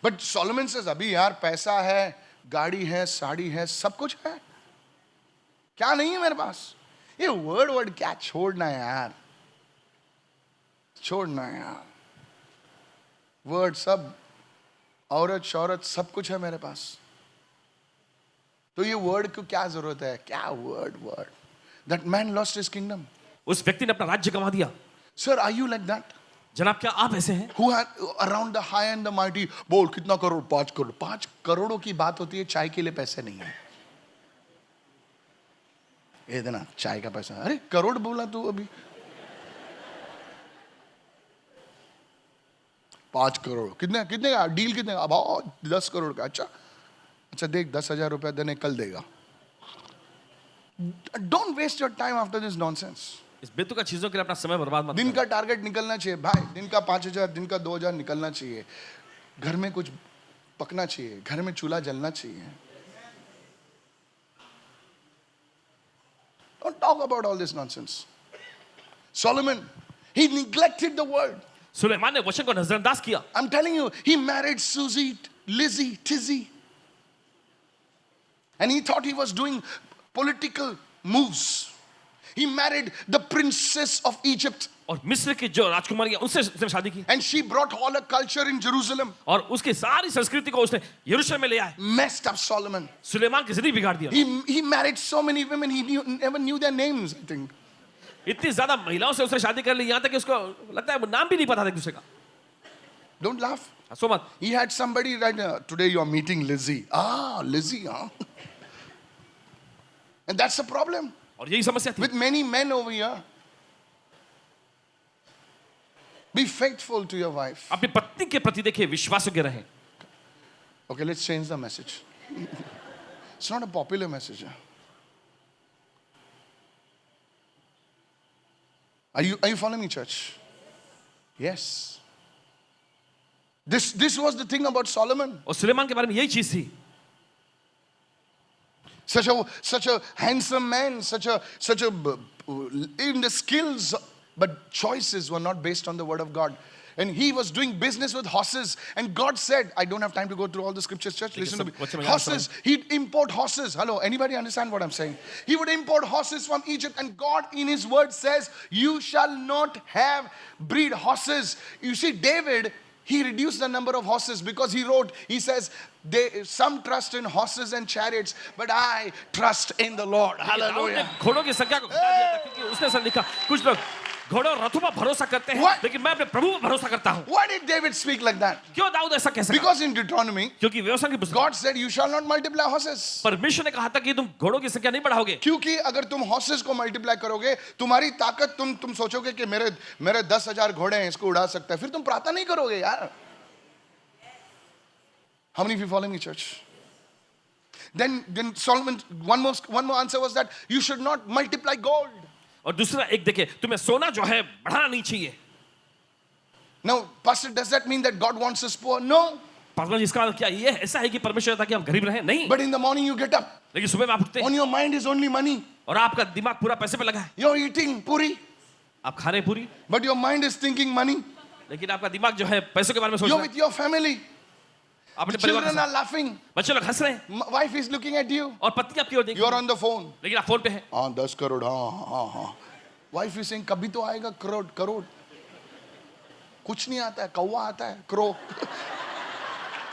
But Solomon says, अभी यार पैसा है, गाड़ी है, साड़ी है, सब कुछ है. क्या नहीं है मेरे पास? ये वर्ड क्या छोड़ना है यार? छोड़ना है यार. वर्ड सब, औरत शौरत सब कुछ है मेरे पास. तो ये वर्ड को क्या जरूरत है? क्या word? That man lost his kingdom. उस व्यक्ति ने अपना राज्य गंवा दिया. Sir, are you like that? जनाब क्या आप ऐसे हैं? Who had around the high and the mighty, बोल कितना करोड़? 5 करोड़. 5 करोड़ों की बात होती है, चाय के लिए पैसे नहीं है. ये देना चाय का पैसा. अरे करोड़ बोला तू अभी. 5 करोड़ कितने का डील? कितने का? अब 10 करोड़ का. अच्छा देख 10,000 रुपया देने कल देगा. Don't waste your time after this nonsense. इस बेतुका चीजों के लिए अपना समय बर्बाद मत दिन करो. का टारगेट निकलना चाहिए भाई. दिन का 5,000, दिन का 2,000 निकलना चाहिए. घर में कुछ पकना चाहिए, घर में चूल्हा जलना चाहिए. Don't talk about all this nonsense. Solomon, he neglected the word. Suleman ने वचन को नजरअंदाज किया. I'm telling you, he married Susie, Lizzie, Tizzy. And he thought he was doing political moves. He married the princess of Egypt. और मिस्र की जो राजकुमारी है उनसे उसने शादी की. And she brought all her culture in Jerusalem. और उसकी सारी संस्कृति को उसने यरूशलेम में ले आया. Messed up Solomon. सुलेमान की जिंदगी बिगाड़ दिया. He married so many women, he never knew their names, I think. इतनी ज्यादा महिलाओं से उसने शादी कर ली, यहाँ तक कि उसको लगता है वो नाम भी नहीं पता था एक दूसरे का. Don't laugh. हंसो मत. He had somebody right today you are meeting Lizzie. Ah, Lizzie, huh? And that's the problem और यही समस्या थी. with many men over here. Be faithful to your wife. अपनी पत्नी के प्रति देखिए विश्वासयोग्य रहें. Okay, let's change the message. It's not a popular message. Are you following me, church? Yes. This was the thing about Solomon. और सुलेमान के बारे में यही चीज थी. Such a handsome man, such a in the skills, but choices were not based on the word of God. And he was doing business with horses. And God said, I don't have time to go through all the scriptures, church. Listen to me. Horses, he'd import horses. Hello, anybody understand what I'm saying? He would import horses from Egypt. And God in his word says, you shall not have breed horses. You see, David, he reduced the number of horses because he says, some trust in horses and chariots, but I trust in the Lord. Hallelujah. घोड़ों की संख्या को घटा दिया था क्योंकि उसने ऐसा लिखा कुछ लोग घोड़ों रथों पर भरोसा करते हैं, What? लेकिन मैं अपने प्रभु पर भरोसा करता हूँ. Why did David speak like that? क्यों दाऊद ऐसा कह सका? Because in Deuteronomy, क्योंकि व्यवस्था की पुस्तक God said, you shall not multiply horses. परमेश्वर ने कहा था कि तुम घोड़ों की संख्या नहीं बढ़ाओगे. क्योंकि अगर तुम horses को multiply करोगे, तुम्हारी ताकत तुम सोचोगे कि मेरे 10,000 घोड़े हैं, इसको उड़ा सकता है, फिर तुम प्रार्थना नहीं करोगे यार. How many of you following me, church? Then Solomon, one more answer was that you should not multiply gold. और दूसरा एक देखिए तुम्हें सोना जो है बढ़ाना नहीं चाहिए. Now, pastor, does that mean that God wants us poor? No. पागल इसका क्या ये ऐसा है कि परमेश्वर चाहता है कि हम गरीब रहें? नहीं. But in the morning you get up. लेकिन सुबह में आप उठते On हैं your mind is only money. और आपका दिमाग पूरा पैसे पे लगा है. You're eating puri, आप खा रहे हैं पूरी but your mind is thinking money. लेकिन आपका दिमाग जो है पैसों के बारे में सोच You're रहा है। with your family. अपने The परिवार के children साथ are laughing. बच्चे लोग हंस रहे हैं Wife is looking at you. और पत्नी आपकी ओर देख रही You're है, on the phone. लेकिन आप फोन पे हैं। हाँ 10 करोड़ हाँ वाइफ इज सेइंग कभी तो आएगा करोड़ करोड़ कुछ नहीं आता है कौवा आता है क्रो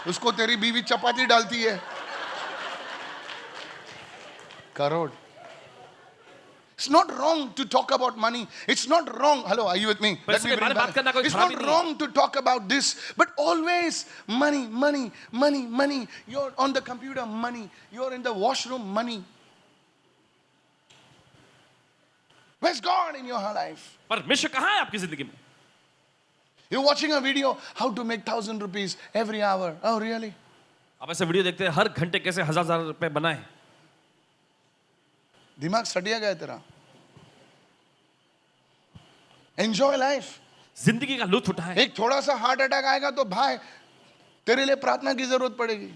उसको तेरी बीवी चपाती डालती है crore It's not wrong to talk about money. It's not wrong. Hello, are you with me? पैसों के बारे में बात करना कोई It's खराबी not नहीं है। wrong to talk about this, but always money, money, money, money. You're on the computer, money. You're in the washroom, money. Where's God in your life? परमेश्वर कहाँ है आपकी जिंदगी में? You're watching a video how to make 1,000 rupees every hour. Oh, really? आप ऐसे video देखते हैं हर घंटे कैसे हजार रुपए बनाए। दिमाग सटिया गया तेरा एंजॉय लाइफ जिंदगी का लुत्फ उठाएं। एक थोड़ा सा हार्ट अटैक आएगा तो भाई तेरे लिए प्रार्थना की जरूरत पड़ेगी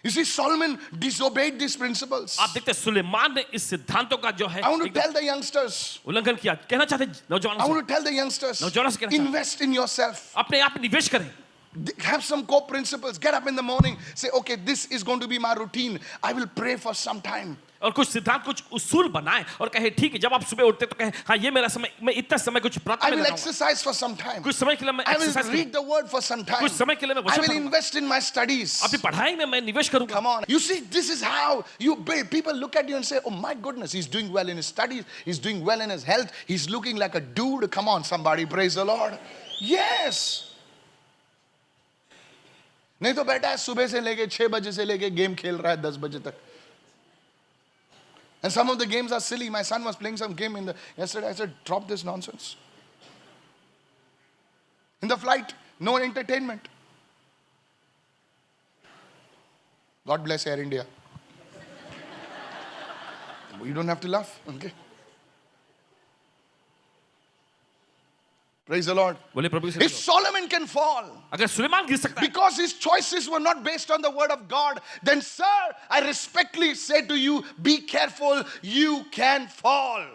You see, Solomon disobeyed these principles. आप देखते हैं सुलेमान ने इस सिद्धांतों का जो है I want to tell the youngsters, उल्लंघन किया। कहना चाहते हैं नौजवानों I से, want to tell the youngsters, नौजवानों से कहना चाहते invest in yourself. हैं, अपने आप में निवेश करें। Have some core principles. Get up in the morning. Say, okay, this is going to be my routine. I will pray for some time. और कुछ सिद्धांत कुछ उसूल बनाए और कहे ठीक है जब आप सुबह उठते तो कहे हाँ ये मेरा समय मैं इतना समय कुछ I प्रार्थना में will लगाऊंगा। exercise for some time. कुछ समय के लिए मैं I will exercise read the word for some time. कुछ समय के लिए मैं I वचन will पढ़ूंगा। invest in my studies. अपनी पढ़ाई में मैं निवेश करूंगा। Come on. You see, this is how you build. People look at you and say, oh my goodness, he's doing well in his studies. He's doing well in his health. He's looking like a dude. Come on, somebody. Praise the Lord. Yes. नहीं तो बेटा है सुबह से लेके 6 बजे से लेके गेम खेल रहा है 10 बजे तक. And some of the games are silly. My son was playing some game yesterday. I said, drop this nonsense. In the flight, no entertainment. God bless Air India. You don't have to laugh, okay? Praise the Lord. बोले प्रभु If Solomon can fall अगर सुलेमान गिर सकता है because his choices were not based on the word of God, then sir, I respectfully say to you, be careful, you can fall.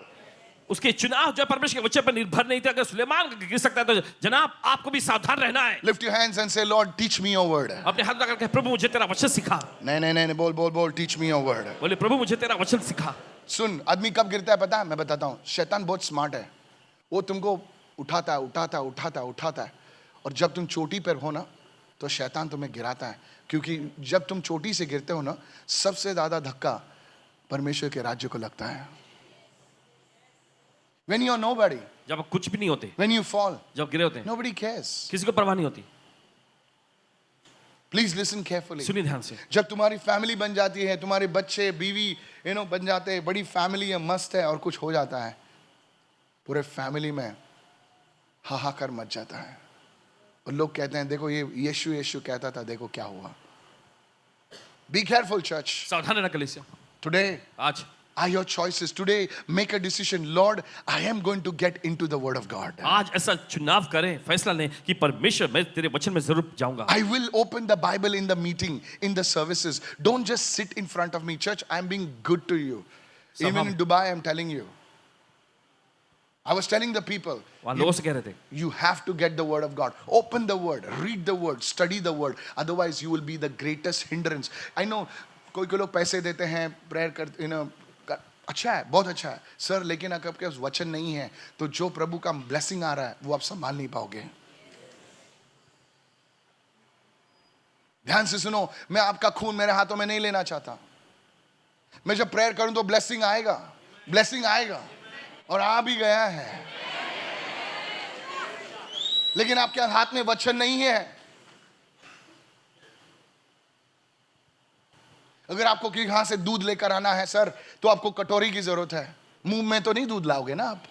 उसके चुनाव जो परमेश्वर के वचन पर निर्भर नहीं थे अगर सुलेमान गिर सकता है तो जनाब आपको भी सावधान रहना है। Lift your hands and say, Lord, teach me your word. अपने हाथ उठाकर कहे प्रभु मुझे तेरा वचन सिखा। नहीं, बोल, teach me your word. बोले प्रभु मुझे तेरा वचन सिखा। सुन, आदमी कब गिरता है पता है? मैं बताता हूँ. शैतान बहुत स्मार्ट है. वो तुमको उठाता है और जब तुम चोटी पर हो ना तो शैतान तुम्हें गिराता है क्योंकि जब तुम चोटी से गिरते हो ना सबसे ज्यादा धक्का परमेश्वर के राज्य को लगता है. When you are nobody, जब आप कुछ भी नहीं होते, when you fall, जब गिरे होते हैं nobody cares. किसी को परवाह नहीं होती। Please listen carefully. सुनिए ध्यान से। जब तुम्हारी फैमिली बन जाती है, तुम्हारे बच्चे बीवी बन जाते हैं, बड़ी फैमिली है, मस्त है और कुछ हो जाता है, पूरे फैमिली में हाहाकार मच जाता है और लोग कहते हैं देखो ये यीशु कहता था, देखो क्या हुआ. Be careful, church. सावधान रहना कलीसिया। Today आज are your choices. Today make a decision. Lord, I am going to get into the word of God. आज ऐसा चुनाव करें, फैसला लें कि परमेश्वर मैं तेरे वचन में जरूर जाऊंगा। I will open the Bible in the meeting, in the services. Don't just sit in front of me. Church, I'm being good to you. Even in Dubai, I'm telling you. I was telling the people, वहाँ लोगों से कह रहे थे you have to get the word of God. Open the word, read the word, study the word. Otherwise, you will be the greatest hindrance. I know, कोई लोग पैसे देते हैं, prayer करते, अच्छा है, बहुत अच्छा है, सर, लेकिन अगर आपके पास वचन नहीं है, तो जो प्रभु का ब्लेसिंग आ रहा है, वो आप संभाल नहीं पाओगे. ध्यान से सुनो, मैं आपका खून मेरे हाथों में नहीं लेना चाहता. मैं जब प्रेयर करूं तो ब्लेसिंग आएगा और आ भी गया है, लेकिन आपके हाथ में वचन नहीं है. अगर आपको यहां से दूध लेकर आना है सर, तो आपको कटोरी की जरूरत है. मुंह में तो नहीं दूध लाओगे ना, आप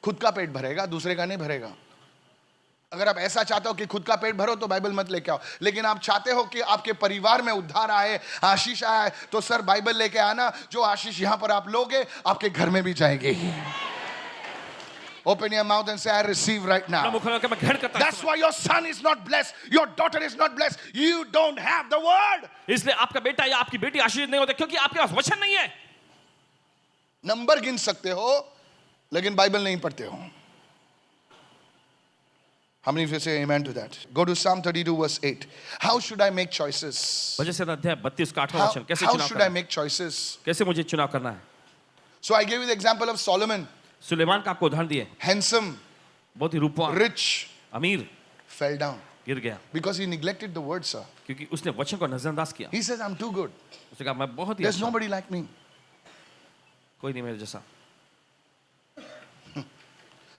खुद का पेट भरेगा, दूसरे का नहीं भरेगा. अगर आप ऐसा चाहते हो कि खुद का पेट भरो तो बाइबल मत लेके आओ. लेकिन आप चाहते हो कि आपके परिवार में उद्धार आए, आशीष आए, तो सर बाइबल लेके आना. जो आशीष यहां पर आप लोगे, आपके घर में भी जाएगी. Open your mouth and say, I receive right now. That's why your son is not blessed. Your daughter is not blessed. You don't have the word. इसलिए आपका बेटा या आपकी बेटी आशीषित नहीं होते क्योंकि आपके पास वचन नहीं है. नंबर गिन सकते हो, लेकिन बाइबल नहीं पढ़ते हो. How many of you say amen to that? Go to Psalm 32 verse 8. How should I make choices? वचन अध्याय 32 का 8वां वचन कैसे How चुनाव should I करना make choices? कैसे मुझे चुनाव करना है So I gave you the example of Solomon, Suleman का आपको उदाहरण दिए handsome, बहुत ही रूपवान rich, अमीर fell down गिर गया because he neglected the word, sir. क्योंकि उसने वचन को नजरअंदाज किया He says, I'm too good. उसने कहा मैं बहुत ही There's अच्छा हूं, nobody like me. कोई नहीं मेरे जैसा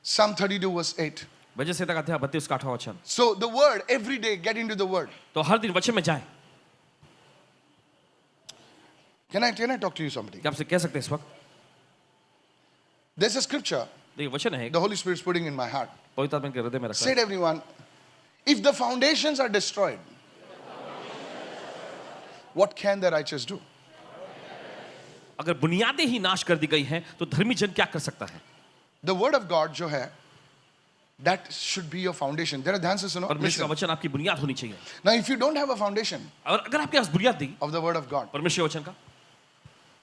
Psalm 32 verse 8. वचन संहिता का अध्याय 32 का 8वां वचन So the word, every day get into the word. तो हर दिन वचन में जाएं Can I talk to you somebody? क्या आपसे कह सकते हैं इस वक्त There's a scripture देखिए वचन है the Holy Spirit's putting in my heart. पवित्र आत्मा के हृदय में रखा Said है everyone, if the foundations are destroyed, what can the righteous do? अगर बुनियादें ही नाश कर दी गई हैं तो धर्मी जन क्या कर सकता है The word of God जो है, that should be your foundation. There are the answers, you know. परमेश्वर का Listen. वचन आपकी बुनियाद होनी चाहिए Now, if you don't have a foundation और अगर आपके पास बुनियाद दी of the word of God, परमेश्वर के वचन का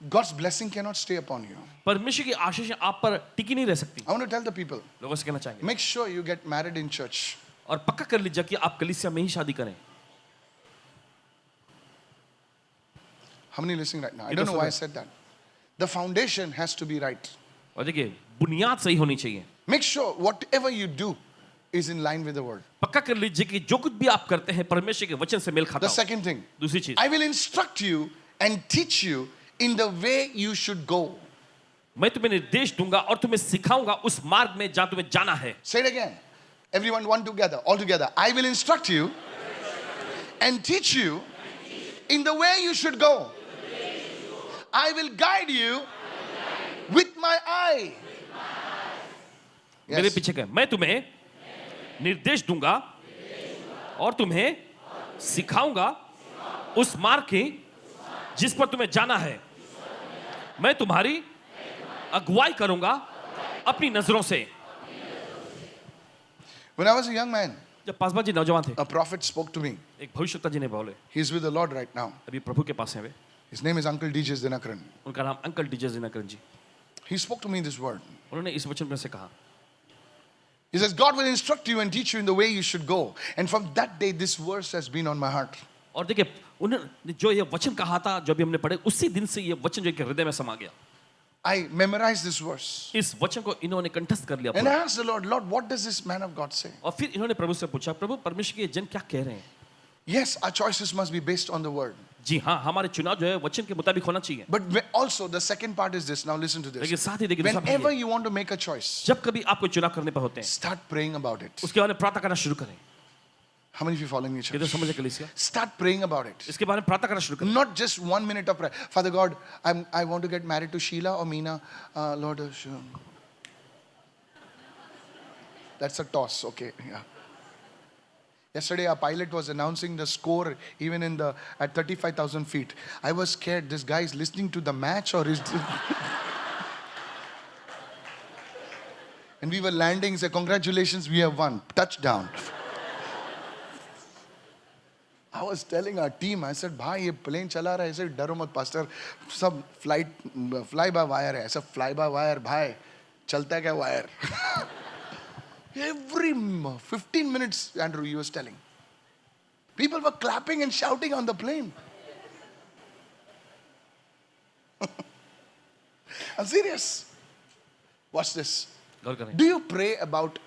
God's blessing cannot stay upon you. परमेश्वर की आशीष आप पर टिकी नहीं रह सकती I want to tell the people, लोगों से कहना चाहेंगे make sure you get married in church. और पक्का कर लीजिए कि आप कलीसिया में ही शादी करें How many listening right now? I It don't was know why I okay. said that. The foundation has to be right. और देखिए बुनियाद सही होनी चाहिए Make sure whatever you do is in line with the word. पक्का कर लीजिए कि जो कुछ भी आप करते हैं परमेश्वर के वचन से मेल खाता The हो second thing, दूसरी चीज I will instruct you and teach you in the way you should go. मैं तुम्हें निर्देश दूंगा और तुम्हें सिखाऊंगा उस मार्ग में जहां तुम्हें जाना है Say it again. Everyone, one together, all together. I will instruct you and teach you in the way you should go. I will guide you with my eye. मेरे Yes. पीछे कहें मैं तुम्हें निर्देश दूंगा और तुम्हें सिखाऊंगा उस मार्ग की जिस पर तुम्हें जाना है मैं तुम्हारी अगुवाई करूंगा अपनी नजरों से When I was a young man, जब पासवान जी नौजवान थे a prophet spoke to me. एक भविष्यवक्ता जी ने बोले He's with the Lord right now. अभी प्रभु के पास हैं वे His name is Uncle DJ Dinakaran. उनका नाम uncle DJ Dinakaran ji He spoke to me this word. उन्होंने इस वचन में से कहा He says, God will instruct you and teach you in the way you should go. And from that day, this verse has been on my heart. और देखिए उन्होंने जो ये वचन कहा था जो भी हमने पढ़े उसी दिन से ये वचन जो कि हृदय में समा गया I memorized this verse. इस वचन को इन्होंने कंठस्थ कर लिया And I पूरा। asked the Lord, Lord, what does this man of God say? और फिर इन्होंने प्रभु से पूछा प्रभु परमेश्वर के जन क्या कह रहे हैं Yes, our choices must be based on the word. जी हाँ हमारे चुनाव जो है वचन के मुताबिक होना चाहिए But also, the second part is this. Now, listen to लेकिन this. साथ ही देखिए दूसरा भाग Whenever ये, you want to make a choice, जब कभी आपको चुनाव करने पर होते हैं start praying about it. उसके बारे में प्रार्थना करना शुरू करें How many of you following me, ये तो church? समझे कलीसिया Start praying about it. इसके बारे में प्रार्थना करना शुरू करें Not just 1 minute of prayer. Father God, I want to get married to Sheila or Meena. Lord, sure. That's a toss. Okay, yeah. Yesterday, our pilot was announcing the score even at 35,000 feet. I was scared. This guy is listening to the match or is. And we were landing. He said, "Congratulations, we have won. Touchdown." I was telling our team, I said, "भाई ये plane चला रहा है ऐसे डरो मत pastor. सब fly by wire है ऐसा fly by wire भाई चलता है क्या wire?" Every 15 minutes, Andrew, he was telling. People were clapping and shouting on the plane. I'm serious. Watch this. गौर करें Do you pray about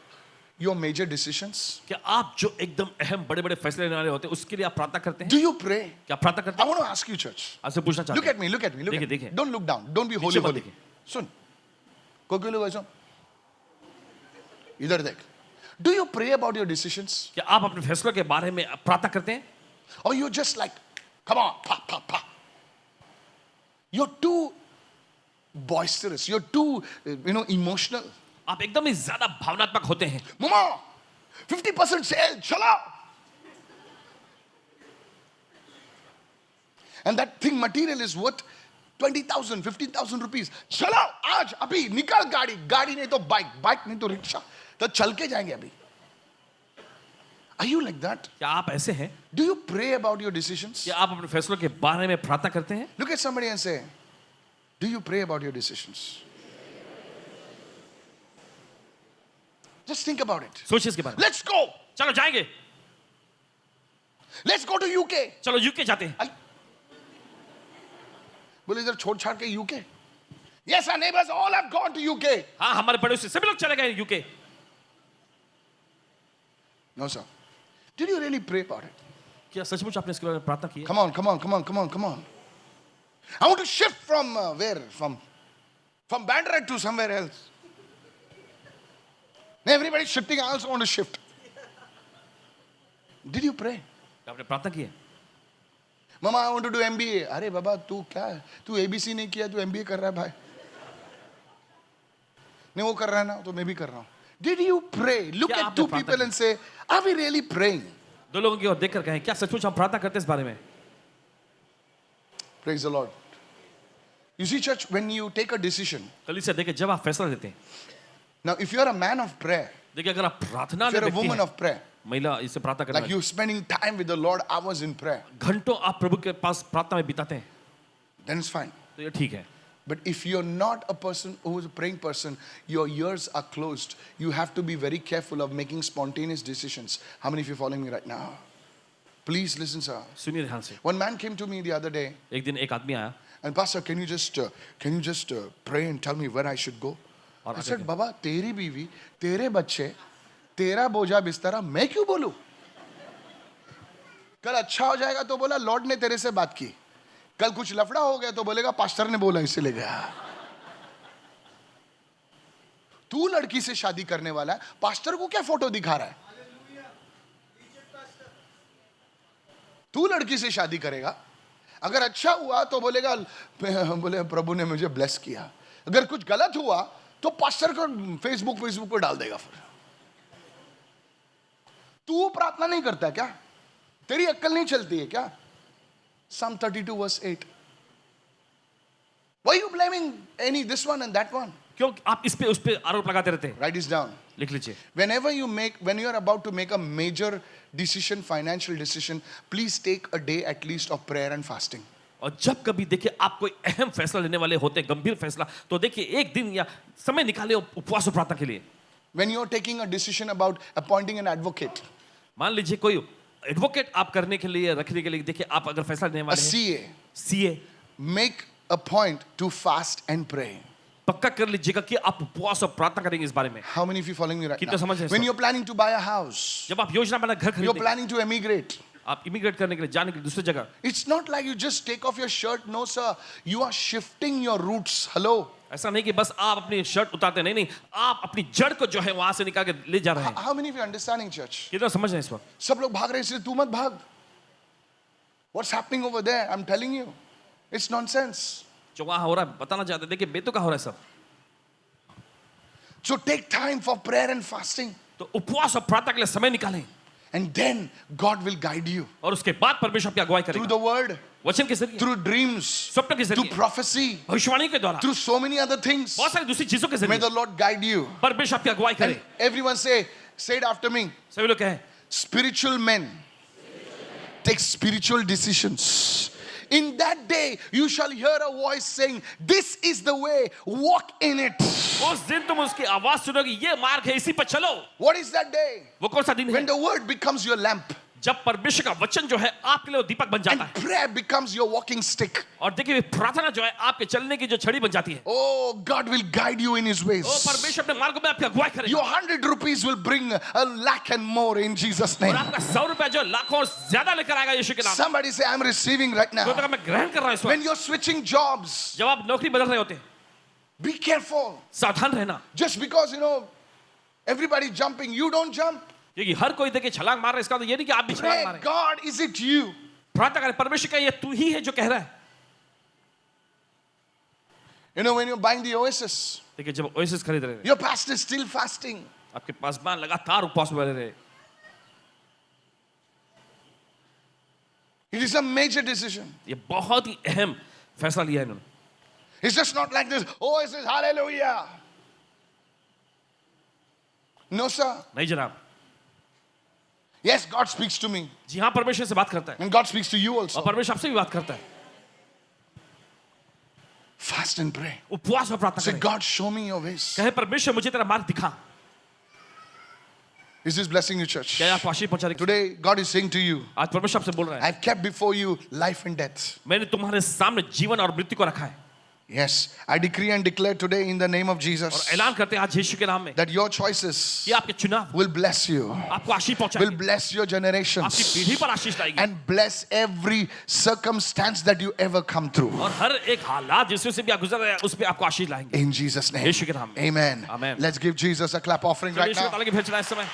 your major decisions? क्या आप जो एकदम अहम बड़े बड़े फैसले लेने वाले होते हैं उसके लिए आप प्रार्थना करते हैं Do you pray? क्या आप प्रार्थना करते I हैं want to ask you, church. आपसे पूछना चाहते Look हैं at me, look at me, look at देखिए, me. देखिए। Don't look down. Don't be holy, पीछे मत holy. देखिए। सुन कोई लोग ऐसा इधर देख. Do you pray about your decisions? क्या आप अपने फैसलों के बारे में प्रार्थना करते हैं Or you're just like, come on, pa, pa, pa. You're too boisterous. You're too, emotional. आप एकदम ही ज्यादा भावनात्मक होते हैं Mama, 50% sale, chala. And that thing material is worth 20,000, 15,000 rupees. चलो आज अभी निकाल गाड़ी नहीं तो बाइक नहीं तो रिक्शा तो चल के जाएंगे अभी. Are you like that? क्या आप ऐसे हैं Do you pray about your decisions? क्या आप अपने फैसलों के बारे में प्रार्थना करते हैं Look at somebody and say, do you pray about your decisions? Just think about it. सोचिए इसके बारे में Let's go. चलो जाएंगे, Let's go to UK. चलो यूके जाते हैं. आई- बोले इधर छोड़ छाड़ के UK. Yes, our neighbors all have gone to UK. हाँ, हमारे पड़ोसी सभी लोग चले गए UK. No, sir. Did you really pray about it? क्या सचमुच आपने इसके बारे में प्रार्थना की है? Come on, come on, come on, come on, come on. I want to shift from where? From Bandra to somewhere else. Everybody's shifting. I also want to shift. Did you pray? आपने प्रार्थना की है? Mama, I want to do MBA. अरे बाबा तू क्या है? तू ABC नहीं किया, तू MBA कर रहा है भाई. नहीं वो कर रहा है ना, तो मैं भी कर रहा हूँ. Did you pray? Look क्या at आपने two प्रार्थना people की? and say, are we really praying? दो लोगों की ओर देखकर कहें, क्या सचमुच हम प्रार्थना करते हैं इस बारे में? Praise the Lord. You see, church, when you take a decision, कलीसिया देखिए, जब आप फैसला लेते हैं, now if you are a man of prayer, देखिए अगर आप प्रार्थना if में you're a व्यक्ति woman हैं, of prayer, महिला इसे प्रार्थना करने like वाली, you spending time with the Lord hours in prayer, घंटों आप प्रभु के पास प्रार्थना में बिताते हैं, then it's fine. तो ये ठीक है. But if you're not a person who is a praying person, your ears are closed. You have to be very careful of making spontaneous decisions. How many of you are following me right now? Please listen, sir. सुनिए ध्यान से. One man came to me the other day एक दिन एक आदमी आया and Pastor, can you just pray and tell me where I should go? और I आगे said, क्या? बाबा तेरी बीवी, तेरे बच्चे, तेरा बोझा बिस्तरा, मैं क्यों बोलूं? कल अच्छा हो जाएगा तो बोला लॉर्ड ने तेरे से बात की. कल कुछ लफड़ा हो गया तो बोलेगा पास्टर ने बोला इसीलिए गया. तू लड़की से शादी करने वाला है, पास्टर को क्या फोटो दिखा रहा है? तू लड़की से शादी करेगा, अगर अच्छा हुआ तो बोलेगा बोले प्रभु ने मुझे ब्लेस किया. अगर कुछ गलत हुआ तो पास्टर को फेसबुक पे डाल देगा. फिर तू प्रार्थना नहीं करता क्या? तेरी अक्ल नहीं चलती है क्या? Psalm 32 verse 8. Why are you blaming this one and that one? क्यों आप इस पे उस पे आरोप लगाते रहते हैं? Write this down. लिख लीजिए. When you are about to make a major decision, financial decision, please take a day at least of prayer and fasting. और जब कभी देखिए आप कोई अहम फैसला लेने वाले होते हैं, गंभीर फैसला, तो देखिए एक दिन या समय निकाले उपवास और प्रार्थना के लिए. When you are taking a decision about appointing an advocate, मान लीजिए कोई एडवोकेट आप करने के लिए रखने के लिए, देखिए आप अगर फैसला लेने a वाले हैं, CA, CA, make a point to fast and pray. पक्का कर लीजिएगा कि आप उपवास और प्रार्थना करेंगे इस बारे में. How many of you following me right कितना समझ रहे now? हैं When इसको? you're planning to buy a house, जब आप योजना बना घर you're खरीदने, planning to emigrate, आप इमिग्रेट करने के लिए जाने के लिए दूसरी जगह, it's not like you just take off your shirt. No, sir. You are shifting your roots. Hello. ऐसा नहीं कि बस आप अपनी शर्ट उतारते, नहीं, आप अपनी जड़ को जो है वहां से निकाल के ले जा रहे हैं. How many of you are understanding, church? कितना समझ रहे हैं इस वक्त? सब लोग भाग रहे हैं इसलिए तू मत भाग. What's happening over there? I'm telling you. It's nonsense. जो वहां हो रहा है बताना चाहते हैं, देखिए बेतुका हो रहा है सब. So take time for prayer and fasting. तो उपवास और प्रार्थना के लिए समय निकालें, And then God will guide you. और उसके बाद परमेश्वर आपकी अगुवाई Through करेगा. the word, वचन के जरिए, through dreams, स्वप्न के through जरिए, prophecy, भविष्यवाणी के द्वारा, through so many other things. बहुत सारी दूसरी चीजों के May जरिए the Lord guide you. परमेश्वर आपकी अगुवाई करे. And everyone say it after me. सभी लोग कहें, Spiritual men take spiritual decisions. In that day, you shall hear a voice saying, "This is the way, walk in it." उस दिन तुम उसकी आवाज सुनोगे, ये मार्ग है, इसी पर चलो. What is that day? वो कौन सा दिन है? When the word becomes your lamp जब परमेश्वर का वचन जो है आपके लिए वो दीपक बन जाता and है, prayer becomes your walking stick. और देखिए प्रार्थना जो है आपके चलने की जो छड़ी बन जाती है. Oh, God will guide you in His ways. ओ परमेश्वर अपने मार्ग में आपकी अगुवाई करेगा. Your 100 rupees will bring a lakh and more in Jesus' name. और आपका 100 रुपया जो लाखों और ज्यादा लेकर आएगा यीशु के नाम. Somebody say, I'm receiving right तो now. तक मैं ग्रहण कर रहा हूं इस When वक्त. you're switching jobs, जब आप नौकरी बदल रहे होते हैं, be careful. सावधान रहना, Just because, everybody jumping, you don't jump. क्योंकि हर कोई देखिए छलांग मार रहा है, इसका तो ये नहीं कि आप भी छलांग Pray, मारें. God, is it you? प्रार्थना करें, परमेश्वर का ये तू ही है जो कह रहा है. When you're buying the Oasis, देखिए जब ओएसिस खरीद रहे हैं, your pastor is still fasting. आपके पास में लगातार उपवास में रहे. It is a major decision. ये बहुत ही अहम फैसला लिया है इन्होंने. It's just not like this, Oasis, hallelujah. No, sir. नहीं जनाब. Yes, God speaks to me. जी हाँ, परमेश्वर से बात करता है, And God speaks to you और also. परमेश्वर आपसे भी बात करता है. Fast and pray. उपवास और प्रार्थना Say, करें. God, show me your ways. कहे परमेश्वर मुझे तेरा मार्ग दिखा. Is this blessing you, church? क्या ये आपको आशीष पहुंचा रही है? Today, God is saying to you, आज परमेश्वर आपसे बोल रहा है, I've kept before you life and death. मैंने तुम्हारे सामने जीवन और मृत्यु को रखा है। Yes, I decree and declare today in the name of और Jesus ऐलान करते हैं आज यीशु के नाम में that your choices कि आपके चुनाव will bless you, आपको आशीष will पहुंचाएंगे, bless your आपकी generations, पीढ़ी पर आशीष लाएगी and bless every circumstance that you ever come through. और हर एक हालात जिससे से भी आप गुजर रहे हैं उस पे आपको आशीष लाएंगे In Jesus' name. यीशु के नाम में। Amen. Amen. Let's give Jesus a clap offering right यीशु को now. ताली की भेंट चढ़ाएं इस समय।